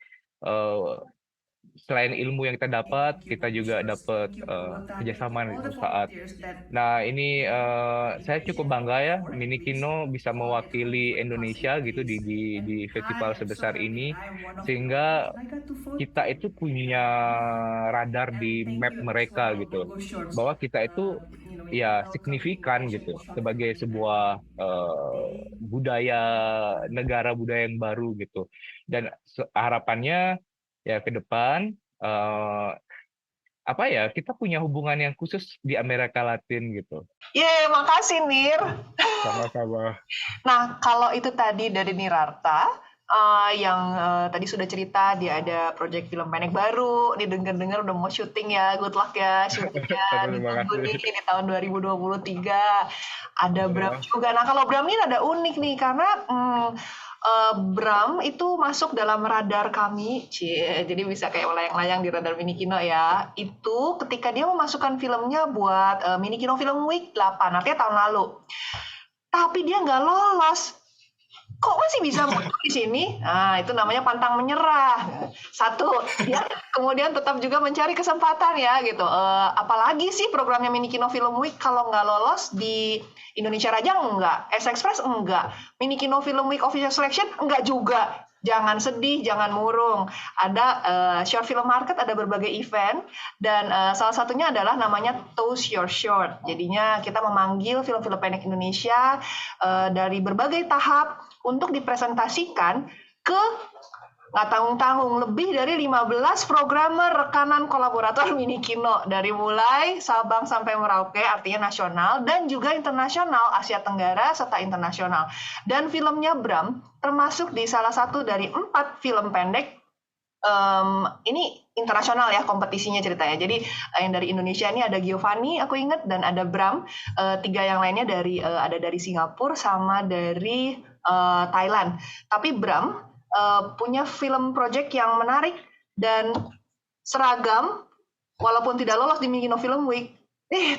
selain ilmu yang kita dapat, kita juga dapat kerjasama di suatu saat. Nah, ini saya cukup bangga ya, Mini Kino bisa mewakili Indonesia gitu di festival sebesar ini, sehingga kita itu punya radar di map mereka gitu, bahwa kita itu ya signifikan gitu sebagai sebuah budaya, negara budaya yang baru gitu. Dan harapannya ya ke depan apa ya, kita punya hubungan yang khusus di Amerika Latin gitu. Makasih Nir. Sama-sama. Nah, kalau itu tadi dari Nirarta, yang tadi sudah cerita dia ada proyek film pendek baru, didengar-dengar udah mau syuting ya, good luck ya syutingnya Terima ditunggu kasih. nih di tahun 2023. Ada Bram juga. Nah, kalau Bram ini ada unik nih karena Bram itu masuk dalam radar kami, jadi bisa kayak layang-layang di radar Minikino ya. Itu ketika dia memasukkan filmnya buat Minikino Film Week 8, artinya tahun lalu. Tapi dia nggak lolos. Kok masih bisa muncul di sini? Nah, itu namanya pantang menyerah. Satu, dia kemudian tetap juga mencari kesempatan ya gitu. Apalagi sih programnya Minikino Film Week kalau nggak lolos di Indonesia Raja enggak, S-Express enggak, Minikino Film Week Official Selection enggak juga. Jangan sedih, jangan murung. Ada short film market, ada berbagai event, dan salah satunya adalah namanya Toast Your Short. Jadinya kita memanggil film-film pendek Indonesia dari berbagai tahap untuk dipresentasikan ke nggak tanggung-tanggung lebih dari 15 programmer rekanan kolaborator Minikino dari mulai Sabang sampai Merauke, artinya nasional dan juga internasional, Asia Tenggara serta internasional. Dan filmnya Bram termasuk di salah satu dari 4 film pendek ini internasional ya kompetisinya ceritanya. Jadi yang dari Indonesia ini ada Giovanni aku ingat, dan ada Bram. 3 yang lainnya ada dari Singapura sama dari Thailand. Tapi Bram punya film project yang menarik dan seragam, walaupun tidak lolos di Minikino Film Week,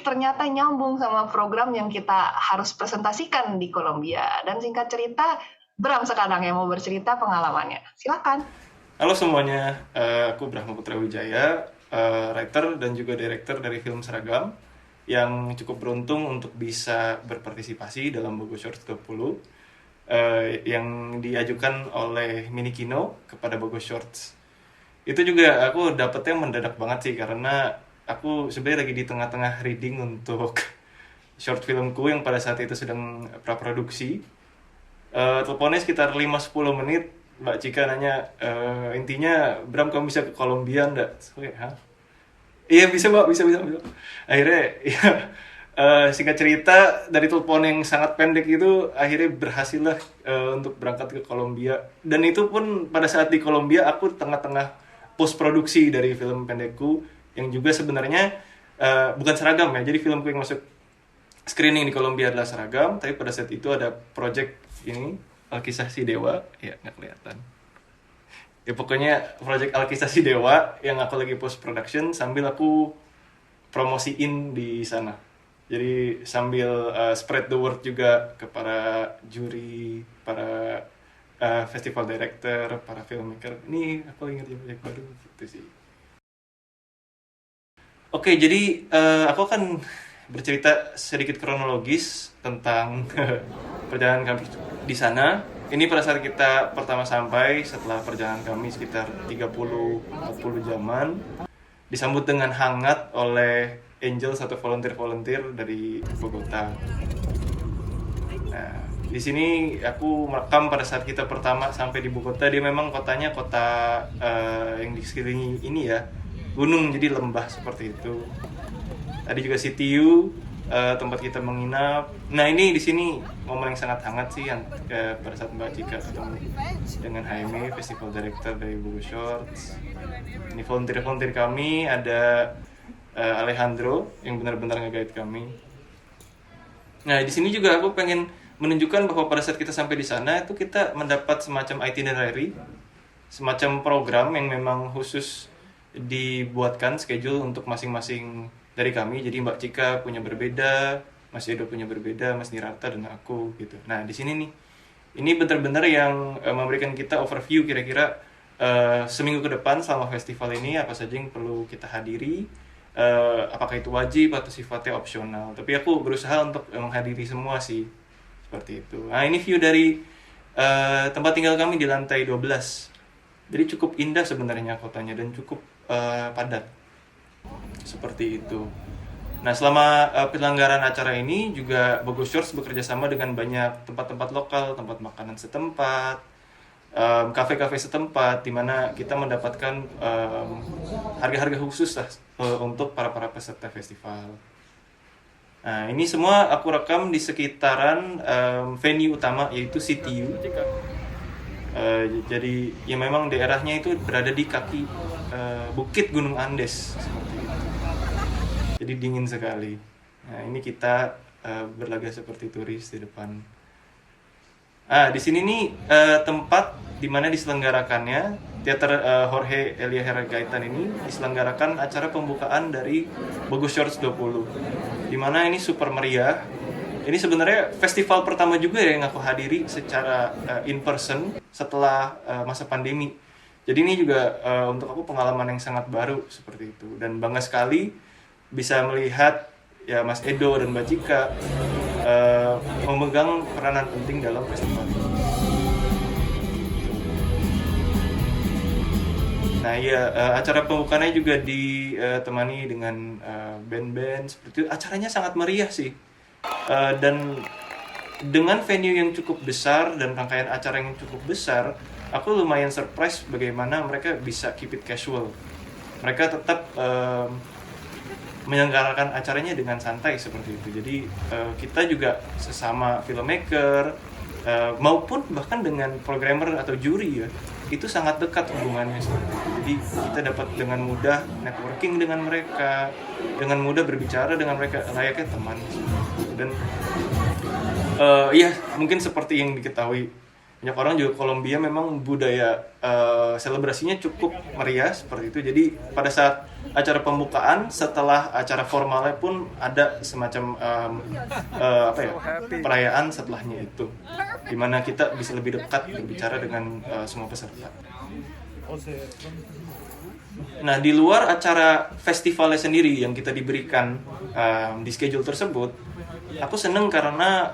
ternyata nyambung sama program yang kita harus presentasikan di Kolombia. Dan singkat cerita, Bram sekarang yang mau bercerita pengalamannya. Silakan. Halo semuanya, aku Brahma Putra Wijaya, writer dan juga director dari film Seragam yang cukup beruntung untuk bisa berpartisipasi dalam Bogo Shorts 20 yang diajukan oleh Minikino kepada Bogo Shorts. Itu juga aku dapetnya mendadak banget sih, karena aku sebenarnya lagi di tengah-tengah reading untuk short filmku yang pada saat itu sedang praproduksi. Teleponnya sekitar 5-10 menit, Mbak Cika nanya, intinya Bram kamu bisa ke Kolombia enggak? Hah? Iya bisa Mbak, bisa. Akhirnya ya, singkat cerita dari telepon yang sangat pendek itu akhirnya berhasil lah untuk berangkat ke Kolombia. Dan itu pun pada saat di Kolombia aku tengah-tengah post produksi dari film pendekku yang juga sebenarnya bukan Seragam ya. Jadi filmku yang masuk screening di Kolombia adalah Seragam, tapi pada saat itu ada project ini Alkisah Si Dewa, ya nggak kelihatan. Ya pokoknya project Alkisah Si Dewa yang aku lagi post production sambil aku promosiin di sana. Jadi sambil spread the word juga ke para juri, para festival director, para filmmaker. Ini aku lagi ngerjain project baru gitu sih. Oke, jadi aku akan bercerita sedikit kronologis tentang perjalanan kami di sana. Ini pada saat kita pertama sampai setelah perjalanan kami sekitar 30-40 jaman, disambut dengan hangat oleh Angel, satu volunteer dari Bogota. Nah, di sini aku merekam pada saat kita pertama sampai di Bogota. Dia memang kotanya kota yang di sekeliling ini ya, gunung, jadi lembah seperti itu. Tadi juga CTU, tempat kita menginap. Nah ini di sini momen yang sangat hangat sih yang pada saat Mbak Cika ketemu dengan Jaime, Festival Director dari Bogo Shorts. Ini volunteer kami, ada Alejandro yang benar-benar nge-guide kami. Nah di sini juga aku pengen menunjukkan bahwa pada saat kita sampai di sana itu kita mendapat semacam itinerary, semacam program yang memang khusus dibuatkan schedule untuk masing-masing dari kami. Jadi Mbak Cika punya berbeda, Mas Edo punya berbeda, Mas Nirarta dan aku gitu. Nah di sini nih, ini benar-benar yang memberikan kita overview kira-kira seminggu ke depan selama festival ini apa saja yang perlu kita hadiri. Apakah itu wajib atau sifatnya opsional, tapi aku berusaha untuk menghadiri semua sih, seperti itu. Nah ini view dari tempat tinggal kami di lantai 12, jadi cukup indah sebenarnya kotanya dan cukup padat, seperti itu. Nah selama penyelenggaraan acara ini juga Bogo Shorts bekerja sama dengan banyak tempat-tempat lokal, tempat makanan setempat, kafe-kafe setempat, di mana kita mendapatkan harga-harga khusus lah untuk para peserta festival. Nah, ini semua aku rekam di sekitaran venue utama, yaitu CTU. Jadi ya memang daerahnya itu berada di kaki bukit Gunung Andes seperti itu. Jadi dingin sekali. Nah, ini kita berlaga seperti turis di depan. Di sini nih tempat di mana diselenggarakannya teater Jorge Elia Herrera ini diselenggarakan acara pembukaan dari Bogor Shorts 20, di mana ini super meriah. Ini sebenarnya festival pertama juga yang aku hadiri secara in person setelah masa pandemi. Jadi ini juga untuk aku pengalaman yang sangat baru seperti itu, dan bangga sekali bisa melihat ya Mas Edo dan Mbak Cika memegang peranan penting dalam festival ini. Nah ya, acara pembukaannya juga ditemani dengan band-band seperti itu. Acaranya sangat meriah sih, dan dengan venue yang cukup besar dan rangkaian acara yang cukup besar, aku lumayan surprise bagaimana mereka bisa keep it casual. Mereka tetap menyelenggarakan acaranya dengan santai seperti itu. Jadi kita juga sesama filmmaker maupun bahkan dengan programmer atau juri ya, itu sangat dekat hubungannya seperti itu. Jadi kita dapat dengan mudah networking dengan mereka, dengan mudah berbicara dengan mereka layaknya teman. Dan ya mungkin seperti yang diketahui banyak orang juga, Kolombia memang budaya selebrasinya cukup meriah seperti itu. Jadi pada saat acara pembukaan, setelah acara formalnya pun ada semacam perayaan setelahnya itu, di mana kita bisa lebih dekat berbicara dengan semua peserta. Nah, di luar acara festivalnya sendiri yang kita diberikan di schedule tersebut, aku seneng karena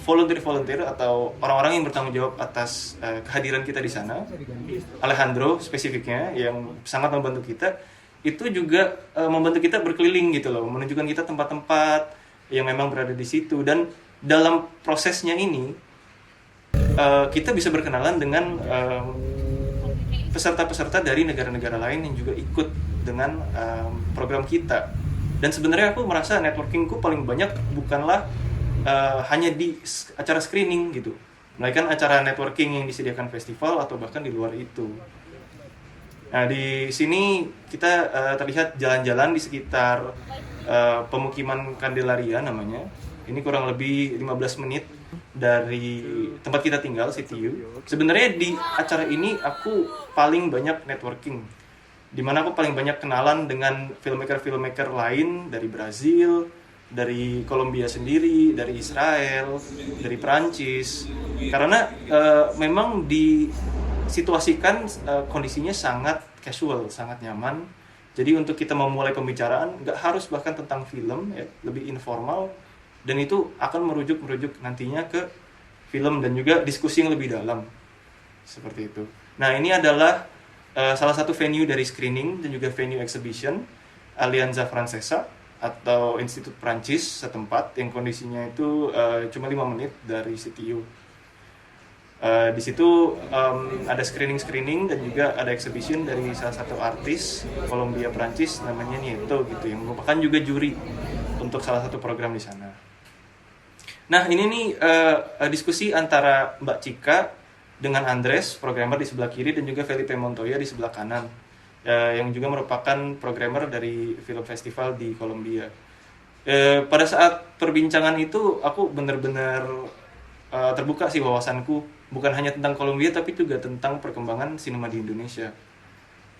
volunteer atau orang-orang yang bertanggung jawab atas kehadiran kita di sana, Alejandro spesifiknya yang sangat membantu kita, itu juga membantu kita berkeliling gitu loh, menunjukkan kita tempat-tempat yang memang berada di situ. Dan dalam prosesnya ini kita bisa berkenalan dengan peserta-peserta dari negara-negara lain yang juga ikut dengan program kita. Dan sebenarnya aku merasa networkingku paling banyak bukanlah hanya di acara screening gitu, melainkan acara networking yang disediakan festival atau bahkan di luar itu. Nah, di sini kita terlihat jalan-jalan di sekitar pemukiman Candelaria namanya. Ini kurang lebih 15 menit dari tempat kita tinggal, CTU. Sebenarnya di acara ini aku paling banyak networking, di mana aku paling banyak kenalan dengan filmmaker lain dari Brazil, dari Kolombia sendiri, dari Israel, dari Perancis. Karena memang disituasikan kondisinya sangat casual, sangat nyaman. Jadi untuk kita memulai pembicaraan nggak harus bahkan tentang film, ya, lebih informal, dan itu akan merujuk nantinya ke film dan juga diskusi yang lebih dalam seperti itu. Nah, ini adalah salah satu venue dari screening dan juga venue exhibition Alianza Francesa atau Institut Prancis setempat, yang kondisinya itu cuma 5 menit dari CTU. Di situ ada screening dan juga ada exhibition dari salah satu artis Kolombia Prancis namanya Nieto gitu, yang merupakan juga juri untuk salah satu program di sana. Nah, ini nih diskusi antara Mbak Cika dengan Andres, programmer di sebelah kiri, dan juga Felipe Montoya di sebelah kanan, yang juga merupakan programmer dari film festival di Kolombia. Pada saat perbincangan itu, aku benar-benar terbuka sih wawasanku, bukan hanya tentang Kolombia, tapi juga tentang perkembangan sinema di Indonesia.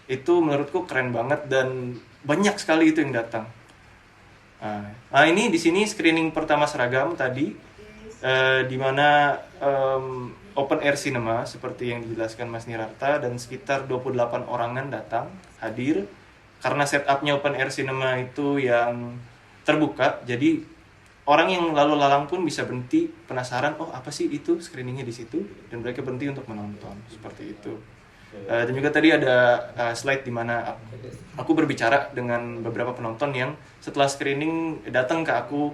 Itu menurutku keren banget, dan banyak sekali itu yang datang. Nah, ini di sini screening pertama seragam tadi, di mana open air cinema seperti yang dijelaskan Mas Nirarta, dan sekitar 28 orangan datang hadir. Karena setupnya open air cinema itu yang terbuka, jadi orang yang lalu lalang pun bisa berhenti penasaran, oh apa sih itu screeningnya di situ, dan mereka berhenti untuk menonton seperti itu. Dan juga tadi ada slide di mana aku berbicara dengan beberapa penonton yang setelah screening datang ke aku,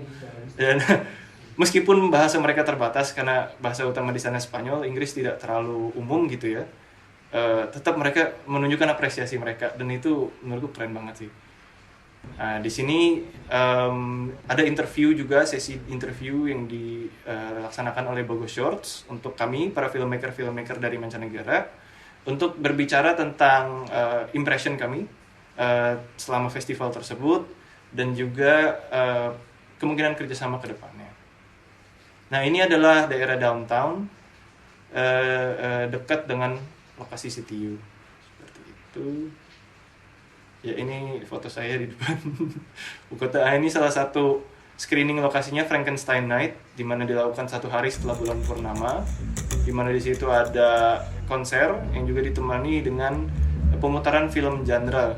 dan meskipun bahasa mereka terbatas karena bahasa utama di sana Spanyol, Inggris tidak terlalu umum gitu ya, tetap mereka menunjukkan apresiasi mereka, dan itu menurutku keren banget sih. Nah, di sini ada interview juga, sesi interview yang dilaksanakan oleh Bogo Shorts untuk kami para filmmaker dari mancanegara untuk berbicara tentang impression kami selama festival tersebut dan juga kemungkinan kerjasama ke depannya. Nah, ini adalah daerah downtown dekat dengan lokasi CTU seperti itu. Ya, ini foto saya di depan buku kota. Ini salah satu screening lokasinya Frankenstein Night, di mana dilakukan 1 hari setelah bulan purnama, di mana di situ ada konser yang juga ditemani dengan pemutaran film genre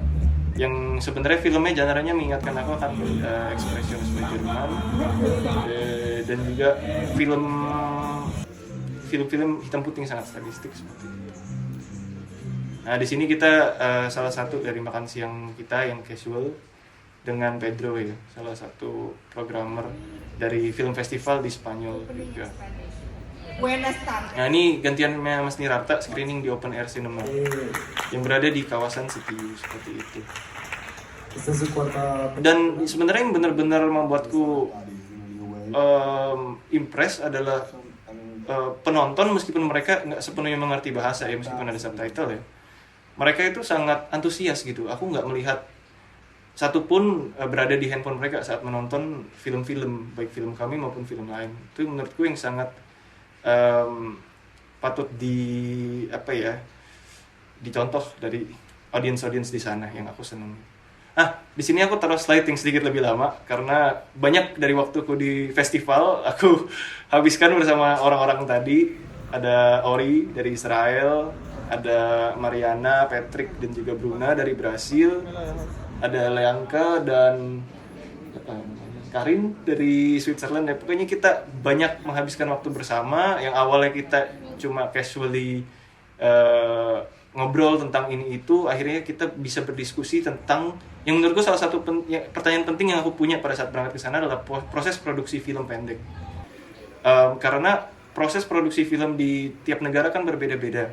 yang sebenarnya filmnya genre-nya mengingatkan aku akan ekspresionisme Jerman, dan juga film hitam putih yang sangat stylistik seperti itu. Nah, di sini kita salah satu dari makan siang kita yang casual dengan Pedro ya, salah satu programmer dari film festival di Spanyol juga. Nah, ini gantiannya Mas Nirarta screening di Open Air Cinema yang berada di kawasan CTU seperti itu. Dan sebenarnya yang benar-benar membuatku impress adalah penonton, meskipun mereka nggak sepenuhnya mengerti bahasa ya, meskipun ada subtitle ya, mereka itu sangat antusias gitu. Aku nggak melihat satupun berada di handphone mereka saat menonton film-film, baik film kami maupun film lain. Itu menurutku yang sangat patut dicontoh dari audiens di sana yang aku seneng. Di sini aku taruh slide yang sedikit lebih lama karena banyak dari waktuku di festival aku habiskan bersama orang-orang tadi. Ada Ori dari Israel, ada Mariana, Patrick, dan juga Bruna dari Brasil, ada Leanka dan Karin dari Switzerland. Ya, pokoknya kita banyak menghabiskan waktu bersama. Yang awalnya kita cuma casually ngobrol tentang ini itu, akhirnya kita bisa berdiskusi tentang yang menurutku salah satu pertanyaan penting yang aku punya pada saat berangkat ke sana adalah proses produksi film pendek. Karena proses produksi film di tiap negara kan berbeda-beda.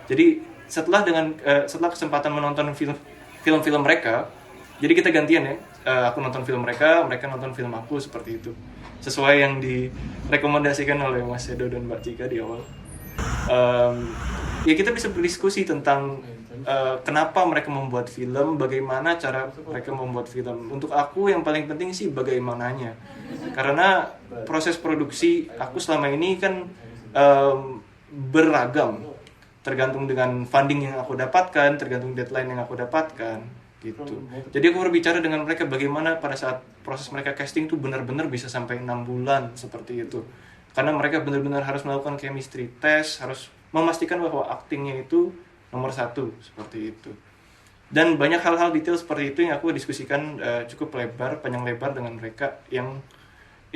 Jadi setelah kesempatan menonton film-film mereka, jadi kita gantian ya. Aku nonton film mereka nonton film aku, seperti itu. Sesuai yang direkomendasikan oleh Mas Sedo dan Mbak Cika di awal. Ya, kita bisa berdiskusi tentang kenapa mereka membuat film, bagaimana cara mereka membuat film. Untuk aku yang paling penting sih bagaimananya. Karena proses produksi aku selama ini kan beragam. Tergantung dengan funding yang aku dapatkan, tergantung deadline yang aku dapatkan, gitu. Jadi aku berbicara dengan mereka bagaimana pada saat proses mereka casting tuh benar-benar bisa sampai 6 bulan seperti itu. Karena mereka benar-benar harus melakukan chemistry test, harus memastikan bahwa aktingnya itu nomor 1 seperti itu. Dan banyak hal-hal detail seperti itu yang aku diskusikan cukup panjang lebar dengan mereka, yang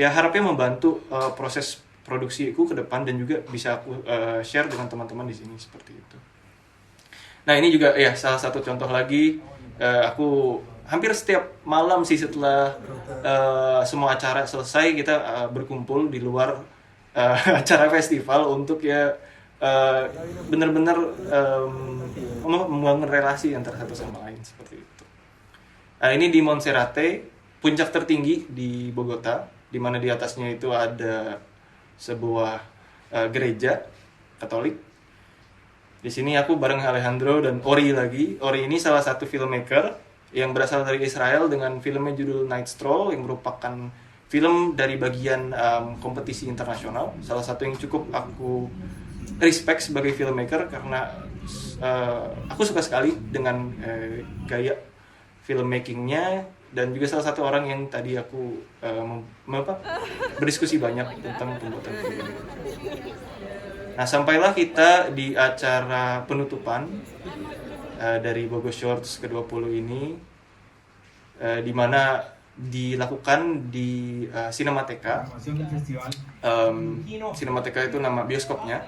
ya harapnya membantu proses produksiku ke depan dan juga bisa aku share dengan teman-teman di sini seperti itu. Nah, ini juga ya salah satu contoh lagi. Aku hampir setiap malam sih setelah semua acara selesai kita berkumpul di luar acara festival untuk ya benar-benar membangun relasi antara satu sama lain seperti itu. Nah, ini di Monserrate, puncak tertinggi di Bogota, di mana di atasnya itu ada sebuah gereja Katolik. Di sini aku bareng Alejandro dan Ori lagi. Ori ini salah satu filmmaker yang berasal dari Israel dengan filmnya judul Night Stroll, yang merupakan film dari bagian kompetisi internasional. Salah satu yang cukup aku respect sebagai filmmaker karena aku suka sekali dengan gaya filmmakingnya, dan juga salah satu orang yang tadi aku berdiskusi banyak tentang pembuatan film. Nah, sampailah kita di acara penutupan dari Bogo Shorts ke-20 ini, di mana dilakukan di Cinemateca. Cinemateca itu nama bioskopnya,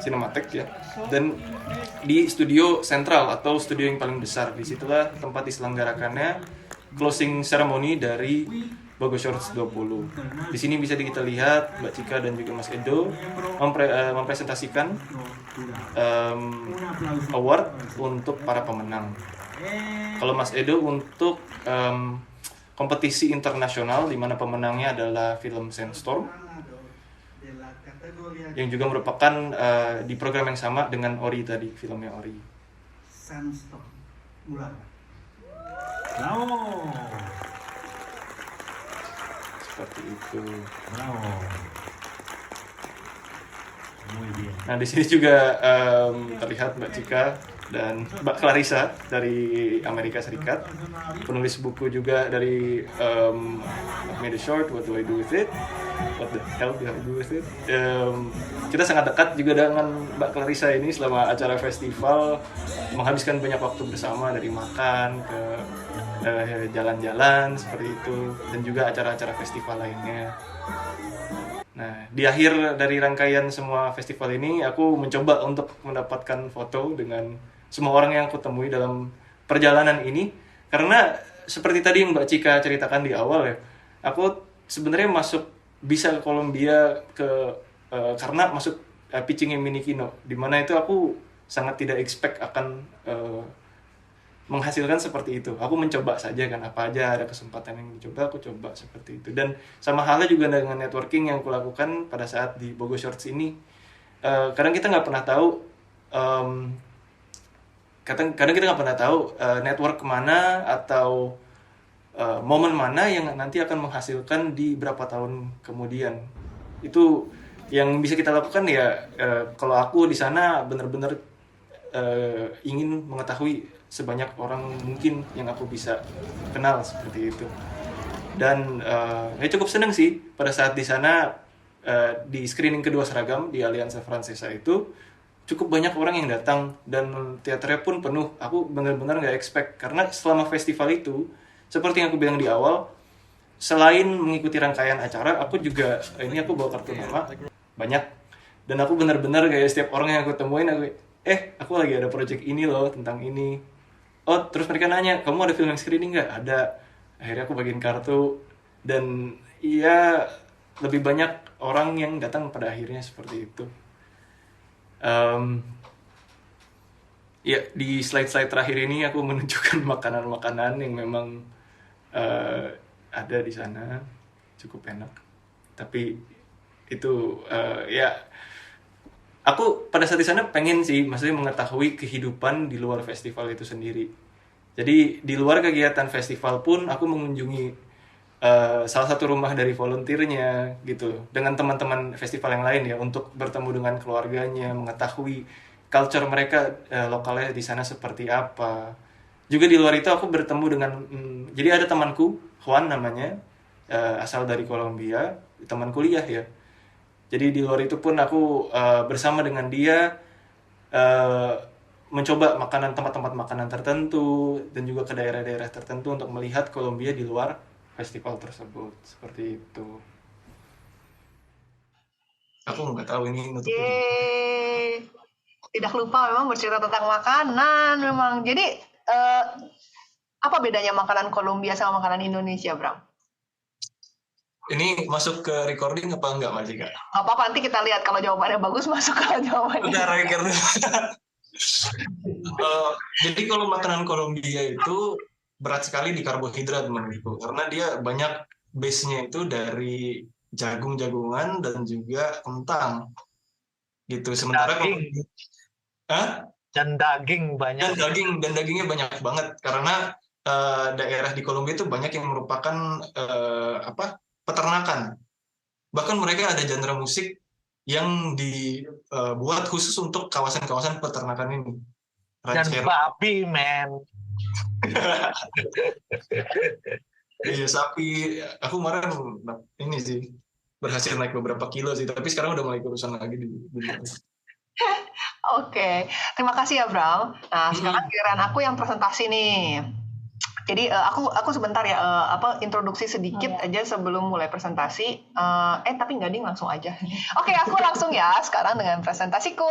Cinematek ya. Dan di studio sentral atau studio yang paling besar, disitulah tempat diselenggarakannya closing ceremony dari Bogo Shorts 20. Di sini bisa kita lihat Mbak Cika dan juga Mas Edo mempresentasikan award untuk para pemenang. Kalau Mas Edo untuk kompetisi internasional di mana pemenangnya adalah film Sandstorm yang juga merupakan di program yang sama dengan Ori tadi, filmnya Ori. Sandstorm. Bravo. Seperti itu. Bravo. Muy bien. Nah, di sini juga terlihat Mbak Cika dan Mbak Clarissa dari Amerika Serikat, penulis buku juga dari What Made a Short, What Do I Do With It, What the Hell Do I Do With It. Kita sangat dekat juga dengan Mbak Clarissa ini selama acara festival, menghabiskan banyak waktu bersama dari makan ke jalan-jalan seperti itu, dan juga acara-acara festival lainnya. Nah, di akhir dari rangkaian semua festival ini, aku mencoba untuk mendapatkan foto dengan semua orang yang aku temui dalam perjalanan ini. Karena seperti tadi yang Mbak Cika ceritakan di awal ya, aku sebenarnya bisa ke Kolombia karena masuk pitchingnya Minikino, di mana itu aku sangat tidak expect akan menghasilkan seperti itu. Aku mencoba saja kan, apa aja ada kesempatan yang dicoba, aku coba seperti itu. Dan sama halnya juga dengan networking yang aku lakukan pada saat di Bogo Shorts ini. Kadang kita nggak pernah tahu, network mana atau momen mana yang nanti akan menghasilkan di berapa tahun kemudian. Itu yang bisa kita lakukan ya. Kalau aku di sana benar-benar ingin mengetahui sebanyak orang mungkin yang aku bisa kenal seperti itu. Dan cukup senang sih pada saat di sana di screening kedua seragam di Alianza Francesa itu cukup banyak orang yang datang dan teaternya pun penuh. Aku benar-benar nggak expect karena selama festival itu seperti yang aku bilang di awal, selain mengikuti rangkaian acara, aku juga aku bawa kartu nama banyak, dan aku benar-benar kayak setiap orang yang aku temuin aku lagi ada project ini loh tentang ini. Oh, terus mereka nanya, kamu ada film yang screening nggak? Ada. Akhirnya aku bagiin kartu, dan iya lebih banyak orang yang datang pada akhirnya seperti itu. Ya, di slide-slide terakhir ini aku menunjukkan makanan-makanan yang memang ada di sana, cukup enak. Tapi itu aku pada saat di sana pengen sih, maksudnya mengetahui kehidupan di luar festival itu sendiri. Jadi di luar kegiatan festival pun aku mengunjungi salah satu rumah dari volunteernya gitu, dengan teman-teman festival yang lain ya, untuk bertemu dengan keluarganya, mengetahui culture mereka lokalnya di sana seperti apa. Juga di luar itu aku bertemu dengan jadi ada temanku Juan namanya, asal dari Kolombia, teman kuliah ya. Jadi di luar itu pun aku bersama dengan dia mencoba tempat-tempat makanan tertentu, dan juga ke daerah-daerah tertentu untuk melihat Kolombia di luar festival tersebut. Seperti itu. Aku nggak tahu ini nutup. Yeay. Tidak lupa memang bercerita tentang makanan memang. Jadi apa bedanya makanan Kolombia sama makanan Indonesia, Bram? Ini masuk ke recording apa enggak, Mbak Cika? Nggak apa-apa, nanti kita lihat kalau jawabannya bagus masuk ke jawabannya. Udah record. Jadi kalau makanan Kolombia itu berat sekali di karbohidrat menurutku, karena dia banyak base-nya itu dari jagung-jagungan dan juga kentang gitu. Sementara dan daging banyak. Dan dagingnya banyak banget, karena daerah di Kolombia itu banyak yang merupakan peternakan. Bahkan mereka ada genre musik yang dibuat khusus untuk kawasan-kawasan peternakan ini. Dan babi, men. Iya, sapi. Aku kemarin ini sih berhasil naik beberapa kilo sih, tapi sekarang udah mulai kurusan lagi di Oke, terima kasih ya Bram. Nah, sekarang giliran aku yang presentasi nih. Jadi aku sebentar ya introduksi sedikit aja sebelum mulai presentasi. Tapi nggak ding, langsung aja. Oke, aku langsung ya sekarang dengan presentasiku.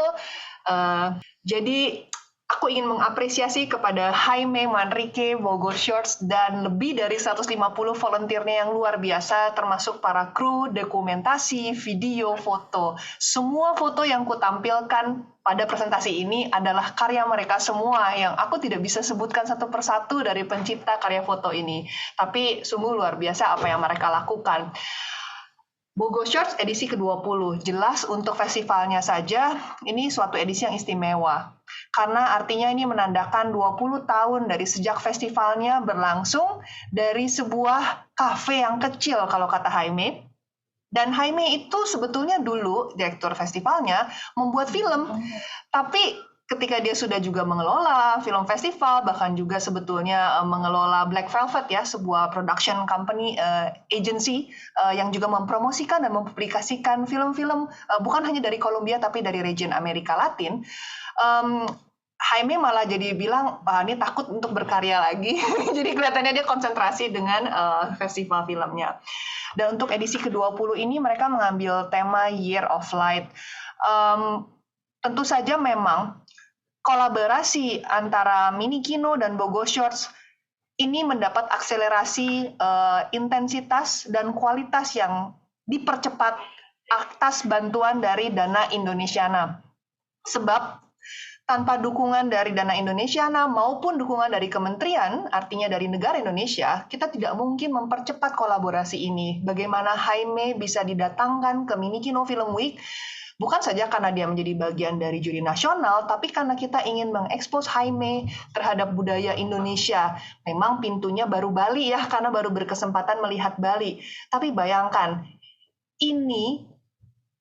Jadi Aku ingin mengapresiasi kepada Jaime Manrique, Bogor Shorts, dan lebih dari 150 volunteernya yang luar biasa, termasuk para kru, dokumentasi, video, foto. Semua foto yang kutampilkan pada presentasi ini adalah karya mereka semua yang aku tidak bisa sebutkan satu persatu dari pencipta karya foto ini. Tapi sungguh luar biasa apa yang mereka lakukan. Bogor Shorts edisi ke-20. Jelas untuk festivalnya saja, ini suatu edisi yang istimewa. Karena artinya ini menandakan 20 tahun dari sejak festivalnya berlangsung dari sebuah kafe yang kecil kalau kata Jaime. Dan Jaime itu sebetulnya dulu, direktur festivalnya, membuat film. Tapi ketika dia sudah juga mengelola film festival, bahkan juga sebetulnya mengelola Black Velvet ya, sebuah production company agency yang juga mempromosikan dan mempublikasikan film-film bukan hanya dari Kolombia tapi dari region Amerika Latin. Jaime malah jadi bilang, ini takut untuk berkarya lagi. Jadi kelihatannya dia konsentrasi dengan festival filmnya. Dan untuk edisi ke-20 ini mereka mengambil tema Year of Light. Tentu saja memang kolaborasi antara Mini Kino dan Bogor Shorts ini mendapat akselerasi intensitas dan kualitas yang dipercepat atas bantuan dari Dana Indonesiana. Sebab tanpa dukungan dari Dana Indonesiana maupun dukungan dari kementerian, artinya dari negara Indonesia, kita tidak mungkin mempercepat kolaborasi ini. Bagaimana Jaime bisa didatangkan ke Mini Kino Film Week, bukan saja karena dia menjadi bagian dari juri nasional, tapi karena kita ingin mengekspos Jaime terhadap budaya Indonesia. Memang pintunya baru Bali ya, karena baru berkesempatan melihat Bali. Tapi bayangkan, ini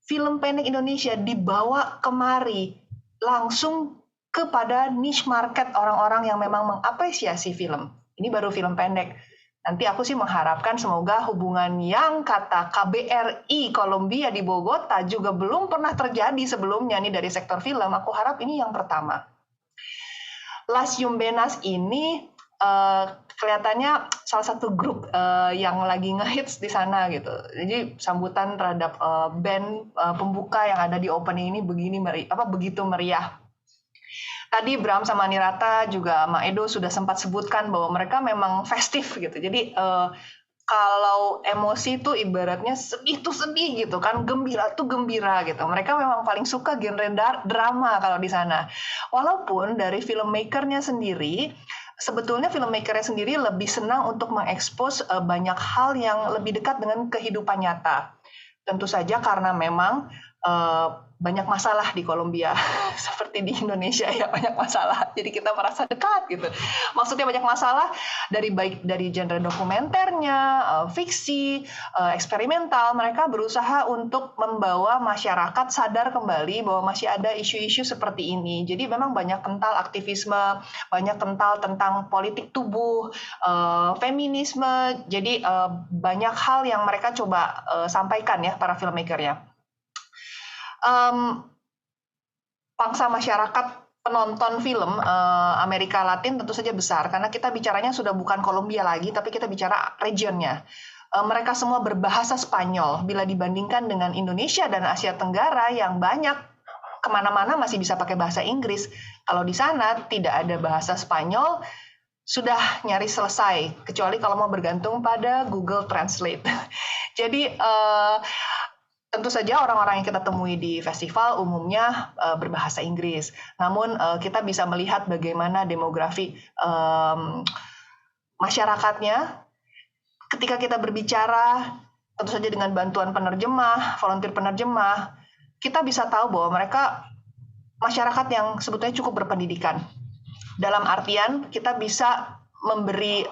film pendek Indonesia dibawa kemari langsung kepada niche market orang-orang yang memang mengapresiasi film. Ini baru film pendek. Nanti aku sih mengharapkan semoga hubungan yang kata KBRI Kolombia di Bogota juga belum pernah terjadi sebelumnya nih dari sektor film. Aku harap ini yang pertama. Las Yumbenas ini kelihatannya salah satu grup yang lagi ngehits di sana gitu. Jadi sambutan terhadap band pembuka yang ada di opening ini begitu meriah. Tadi Bram sama Nirata juga sama Edo sudah sempat sebutkan bahwa mereka memang festif gitu. Jadi kalau emosi itu ibaratnya sedih tuh sedih gitu kan, gembira tuh gembira gitu. Mereka memang paling suka genre drama kalau di sana. Walaupun dari filmmakernya sendiri, sebetulnya filmmakernya sendiri lebih senang untuk mengekspos banyak hal yang lebih dekat dengan kehidupan nyata. Tentu saja karena memang banyak masalah di Kolombia seperti di Indonesia ya, banyak masalah, jadi kita merasa dekat gitu. Maksudnya banyak masalah baik dari genre dokumenternya, fiksi, eksperimental. Mereka berusaha untuk membawa masyarakat sadar kembali bahwa masih ada isu-isu seperti ini. Jadi memang banyak kental aktivisme, banyak kental tentang politik tubuh, feminisme. Jadi banyak hal yang mereka coba sampaikan ya para filmmakernya. Pangsa masyarakat penonton film Amerika Latin tentu saja besar karena kita bicaranya sudah bukan Kolombia lagi tapi kita bicara regionnya. Mereka semua berbahasa Spanyol bila dibandingkan dengan Indonesia dan Asia Tenggara yang banyak kemana-mana masih bisa pakai bahasa Inggris. Kalau di sana tidak ada bahasa Spanyol, sudah nyaris selesai kecuali kalau mau bergantung pada Google Translate. Jadi tentu saja orang-orang yang kita temui di festival umumnya berbahasa Inggris. Namun kita bisa melihat bagaimana demografi masyarakatnya. Ketika kita berbicara, tentu saja dengan bantuan penerjemah, volunteer penerjemah, kita bisa tahu bahwa mereka masyarakat yang sebetulnya cukup berpendidikan. Dalam artian kita bisa memberi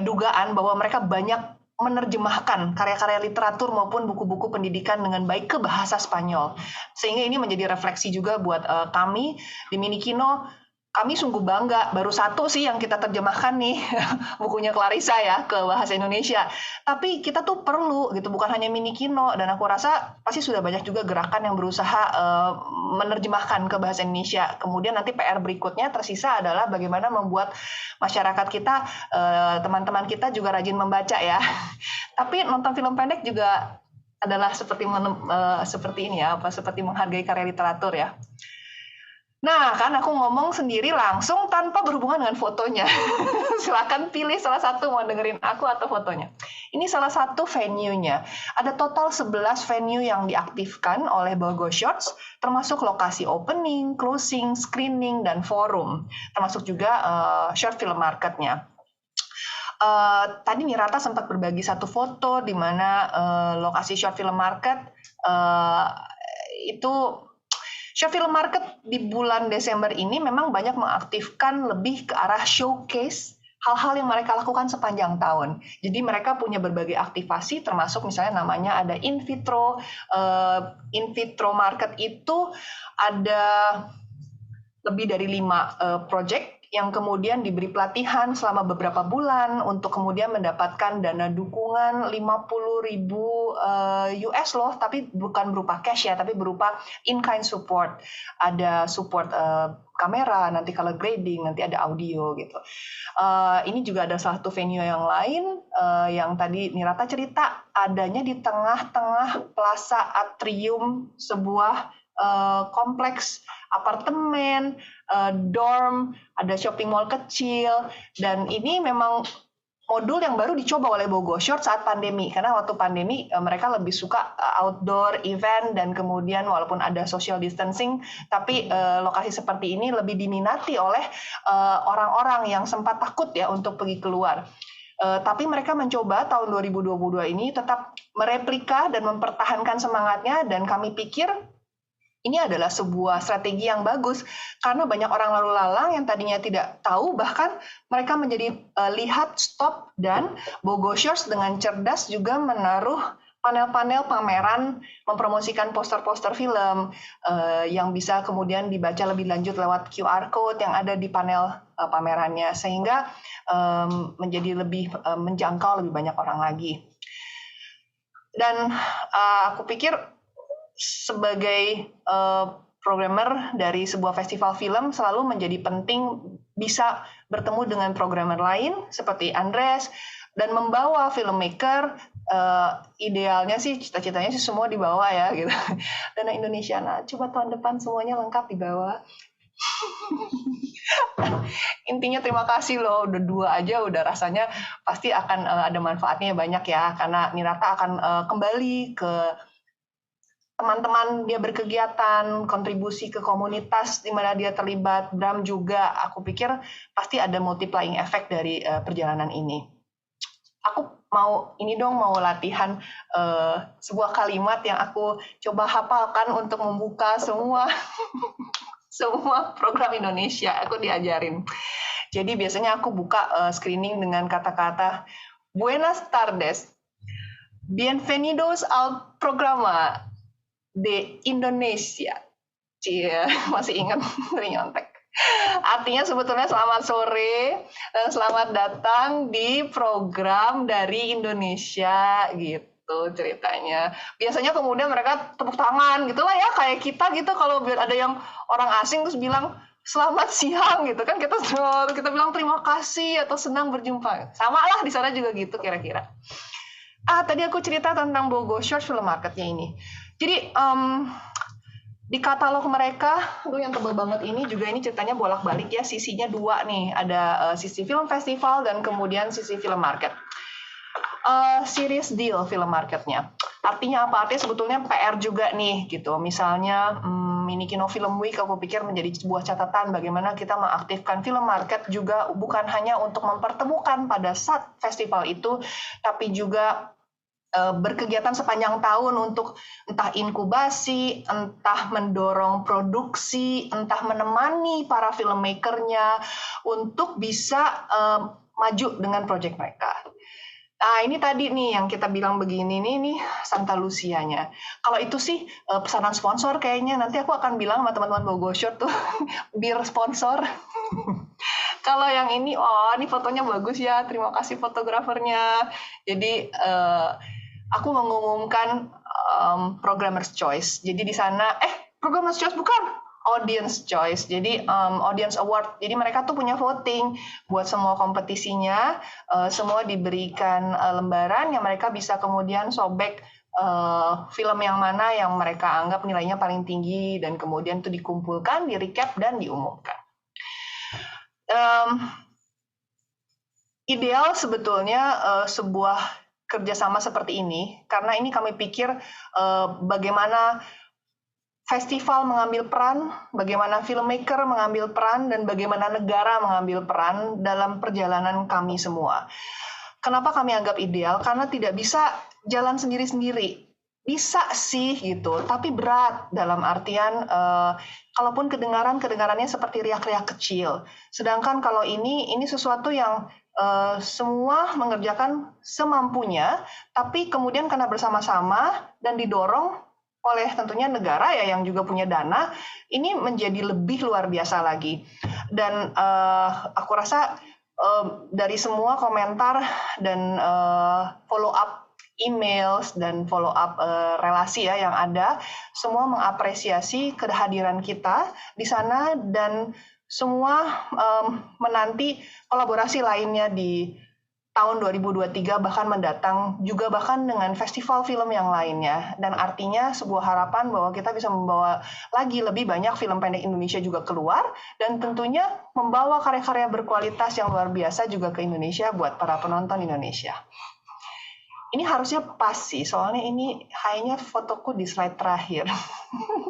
dugaan bahwa mereka banyak menerjemahkan karya-karya literatur maupun buku-buku pendidikan dengan baik ke bahasa Spanyol. Sehingga ini menjadi refleksi juga buat kami di Mini Kino. Kami sungguh bangga, baru satu sih yang kita terjemahkan nih, bukunya Clarissa ya, ke bahasa Indonesia. Tapi kita tuh perlu, gitu, bukan hanya Mini Kino, dan aku rasa pasti sudah banyak juga gerakan yang berusaha menerjemahkan ke bahasa Indonesia. Kemudian nanti PR berikutnya tersisa adalah bagaimana membuat masyarakat kita, teman-teman kita juga rajin membaca ya. Tapi nonton film pendek juga adalah seperti ini ya, seperti menghargai karya literatur ya. Nah, kan aku ngomong sendiri langsung tanpa berhubungan dengan fotonya. Silakan pilih salah satu, mau dengerin aku atau fotonya. Ini salah satu venue-nya. Ada total 11 venue yang diaktifkan oleh Bogo Shorts, termasuk lokasi opening, closing, screening, dan forum. Termasuk juga short film market-nya. Tadi Nirata sempat berbagi satu foto di mana lokasi short film market itu short film market di bulan Desember ini memang banyak mengaktifkan lebih ke arah showcase hal-hal yang mereka lakukan sepanjang tahun. Jadi mereka punya berbagai aktivasi, termasuk misalnya namanya ada in vitro. In vitro market itu ada lebih dari 5 project yang kemudian diberi pelatihan selama beberapa bulan untuk kemudian mendapatkan dana dukungan 50.000 US loh, tapi bukan berupa cash ya, tapi berupa in-kind support. Ada support kamera, nanti color grading, nanti ada audio gitu. Ini juga ada salah satu venue yang lain yang tadi Nirata cerita, adanya di tengah-tengah Plaza Atrium, sebuah kompleks apartemen, dorm, ada shopping mall kecil, dan ini memang modul yang baru dicoba oleh Bogo Shorts saat pandemi, karena waktu pandemi mereka lebih suka outdoor event, dan kemudian walaupun ada social distancing, tapi lokasi seperti ini lebih diminati oleh orang-orang yang sempat takut ya untuk pergi keluar. Tapi mereka mencoba tahun 2022 ini tetap mereplika dan mempertahankan semangatnya, dan kami pikir ini adalah sebuah strategi yang bagus karena banyak orang lalu lalang yang tadinya tidak tahu, bahkan mereka menjadi lihat, stop, dan Bogo Shorts dengan cerdas juga menaruh panel-panel pameran mempromosikan poster-poster film yang bisa kemudian dibaca lebih lanjut lewat QR code yang ada di panel pamerannya, sehingga menjadi lebih menjangkau lebih banyak orang lagi. Dan aku pikir sebagai programmer dari sebuah festival film selalu menjadi penting bisa bertemu dengan programmer lain seperti Andres dan membawa filmmaker. Idealnya sih, cita-citanya sih semua dibawa ya gitu. Dana Indonesia, nah coba tahun depan semuanya lengkap dibawa. Intinya terima kasih loh, udah 2 aja udah rasanya pasti akan ada manfaatnya banyak ya, karena Nirata akan kembali ke teman-teman dia berkegiatan, kontribusi ke komunitas di mana dia terlibat. Bram juga, aku pikir pasti ada multiplying effect dari perjalanan ini. Aku mau latihan sebuah kalimat yang aku coba hafalkan untuk membuka semua program Indonesia. Aku diajarin. Jadi biasanya aku buka screening dengan kata-kata Buenas tardes, bienvenidos al programa de Indonesia. Cie, masih ingat dari nyontek. Artinya sebetulnya selamat sore dan selamat datang di program dari Indonesia gitu ceritanya. Biasanya kemudian mereka tepuk tangan gitu lah ya, kayak kita gitu kalau ada yang orang asing terus bilang selamat siang gitu kan, kita bilang terima kasih atau senang berjumpa. Sama lah di sana juga gitu kira-kira. Tadi aku cerita tentang Bogo Shorts film marketnya ini. Jadi di katalog mereka, yang tebal banget ini juga, ini ceritanya bolak-balik ya, sisinya 2 nih, ada sisi film festival dan kemudian sisi film market. Series deal film marketnya. Artinya apa? Artinya sebetulnya PR juga nih gitu. Misalnya Minikino Film Week aku pikir menjadi sebuah catatan bagaimana kita mengaktifkan film market juga bukan hanya untuk mempertemukan pada saat festival itu, tapi juga berkegiatan sepanjang tahun untuk entah inkubasi, entah mendorong produksi, entah menemani para filmmakernya untuk bisa maju dengan proyek mereka. Ini tadi nih yang kita bilang begini nih Santa Lucia-nya. Kalau itu sih pesanan sponsor kayaknya nanti aku akan bilang sama teman-teman Bogo Short tuh bir sponsor. Kalau yang ini, ini fotonya bagus ya, terima kasih fotografernya. Jadi aku mengumumkan Programmer's Choice. Jadi di sana, Programmer's Choice bukan, Audience Choice. Jadi Audience Award. Jadi mereka tuh punya voting buat semua kompetisinya. Semua diberikan lembaran yang mereka bisa kemudian sobek film yang mana yang mereka anggap nilainya paling tinggi, dan kemudian itu dikumpulkan, di recap dan diumumkan. Ideal sebetulnya sebuah kerjasama seperti ini, karena ini kami pikir bagaimana festival mengambil peran, bagaimana filmmaker mengambil peran, dan bagaimana negara mengambil peran dalam perjalanan kami semua. Kenapa kami anggap ideal? Karena tidak bisa jalan sendiri-sendiri. Bisa sih gitu, tapi berat dalam artian kalaupun kedengarannya seperti riak-riak kecil. Sedangkan kalau ini sesuatu yang semua mengerjakan semampunya, tapi kemudian karena bersama-sama dan didorong oleh tentunya negara ya yang juga punya dana, ini menjadi lebih luar biasa lagi. Dan aku rasa dari semua komentar dan follow up emails dan follow up relasi ya yang ada, semua mengapresiasi kehadiran kita di sana, dan semua menanti kolaborasi lainnya di tahun 2023 bahkan mendatang, juga bahkan dengan festival film yang lainnya. Dan artinya sebuah harapan bahwa kita bisa membawa lagi lebih banyak film pendek Indonesia juga keluar, dan tentunya membawa karya-karya berkualitas yang luar biasa juga ke Indonesia buat para penonton Indonesia. Ini harusnya pas sih, soalnya ini kayaknya fotoku di slide terakhir.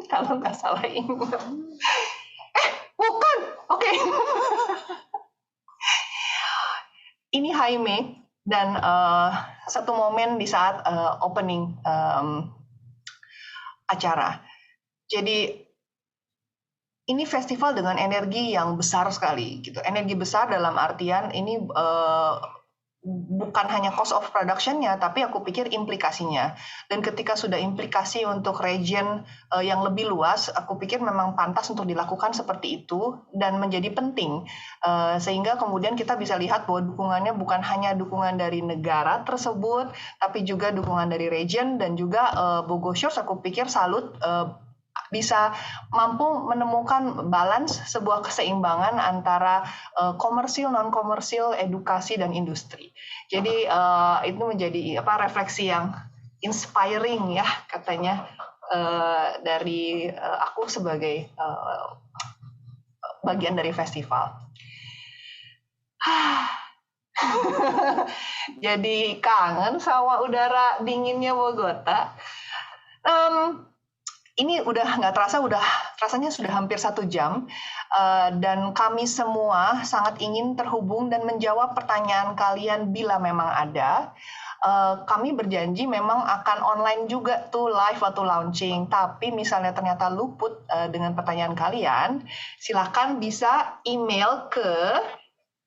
Kalau nggak salah ingat. Bukan! Oke. Ini Jaime, dan satu momen di saat opening acara. Jadi, ini festival dengan energi yang besar sekali. Gitu. Energi besar dalam artian ini bukan hanya cost of production-nya, tapi aku pikir implikasinya. Dan ketika sudah implikasi untuk region yang lebih luas, aku pikir memang pantas untuk dilakukan seperti itu dan menjadi penting. Sehingga kemudian kita bisa lihat bahwa dukungannya bukan hanya dukungan dari negara tersebut, tapi juga dukungan dari region, dan juga Bogo Shores aku pikir salut bisa mampu menemukan balance, sebuah keseimbangan antara komersil, non-komersil, edukasi, dan industri. Jadi itu menjadi refleksi yang inspiring ya katanya dari aku sebagai bagian dari festival. Jadi kangen sama udara dinginnya Bogota. Ini udah nggak terasa, rasanya sudah hampir 1 jam, dan kami semua sangat ingin terhubung dan menjawab pertanyaan kalian bila memang ada. Kami berjanji memang akan online juga tuh live waktu launching, tapi misalnya ternyata luput dengan pertanyaan kalian, silakan bisa email ke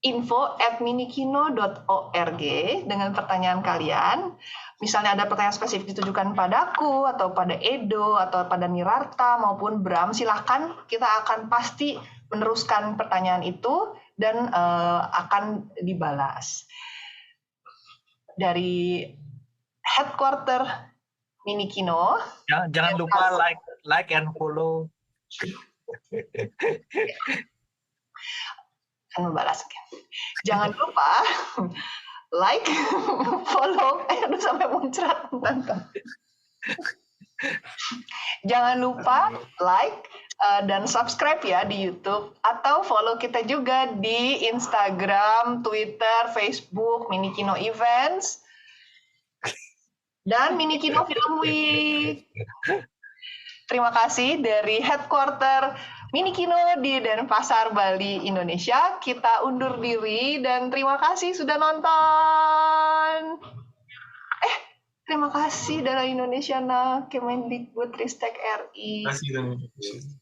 info@minikino.org dengan pertanyaan kalian. Misalnya ada pertanyaan spesifik ditujukan padaku, atau pada Edo, atau pada Nirarta, maupun Bram, silahkan, kita akan pasti meneruskan pertanyaan itu dan akan dibalas. Dari headquarter Minikino. Jangan lupa like and follow. Akan membalas. Jangan lupa like, follow, aduh sampai muncrat. Jangan lupa like dan subscribe ya di YouTube, atau follow kita juga di Instagram, Twitter, Facebook, Minikino Events, dan Minikino Film Week. Terima kasih dari headquarter Minikino di Denpasar, Bali, Indonesia. Kita undur diri dan terima kasih sudah nonton. Terima kasih dari Indonesia Kemendikbud Ristek RI. Terima kasih.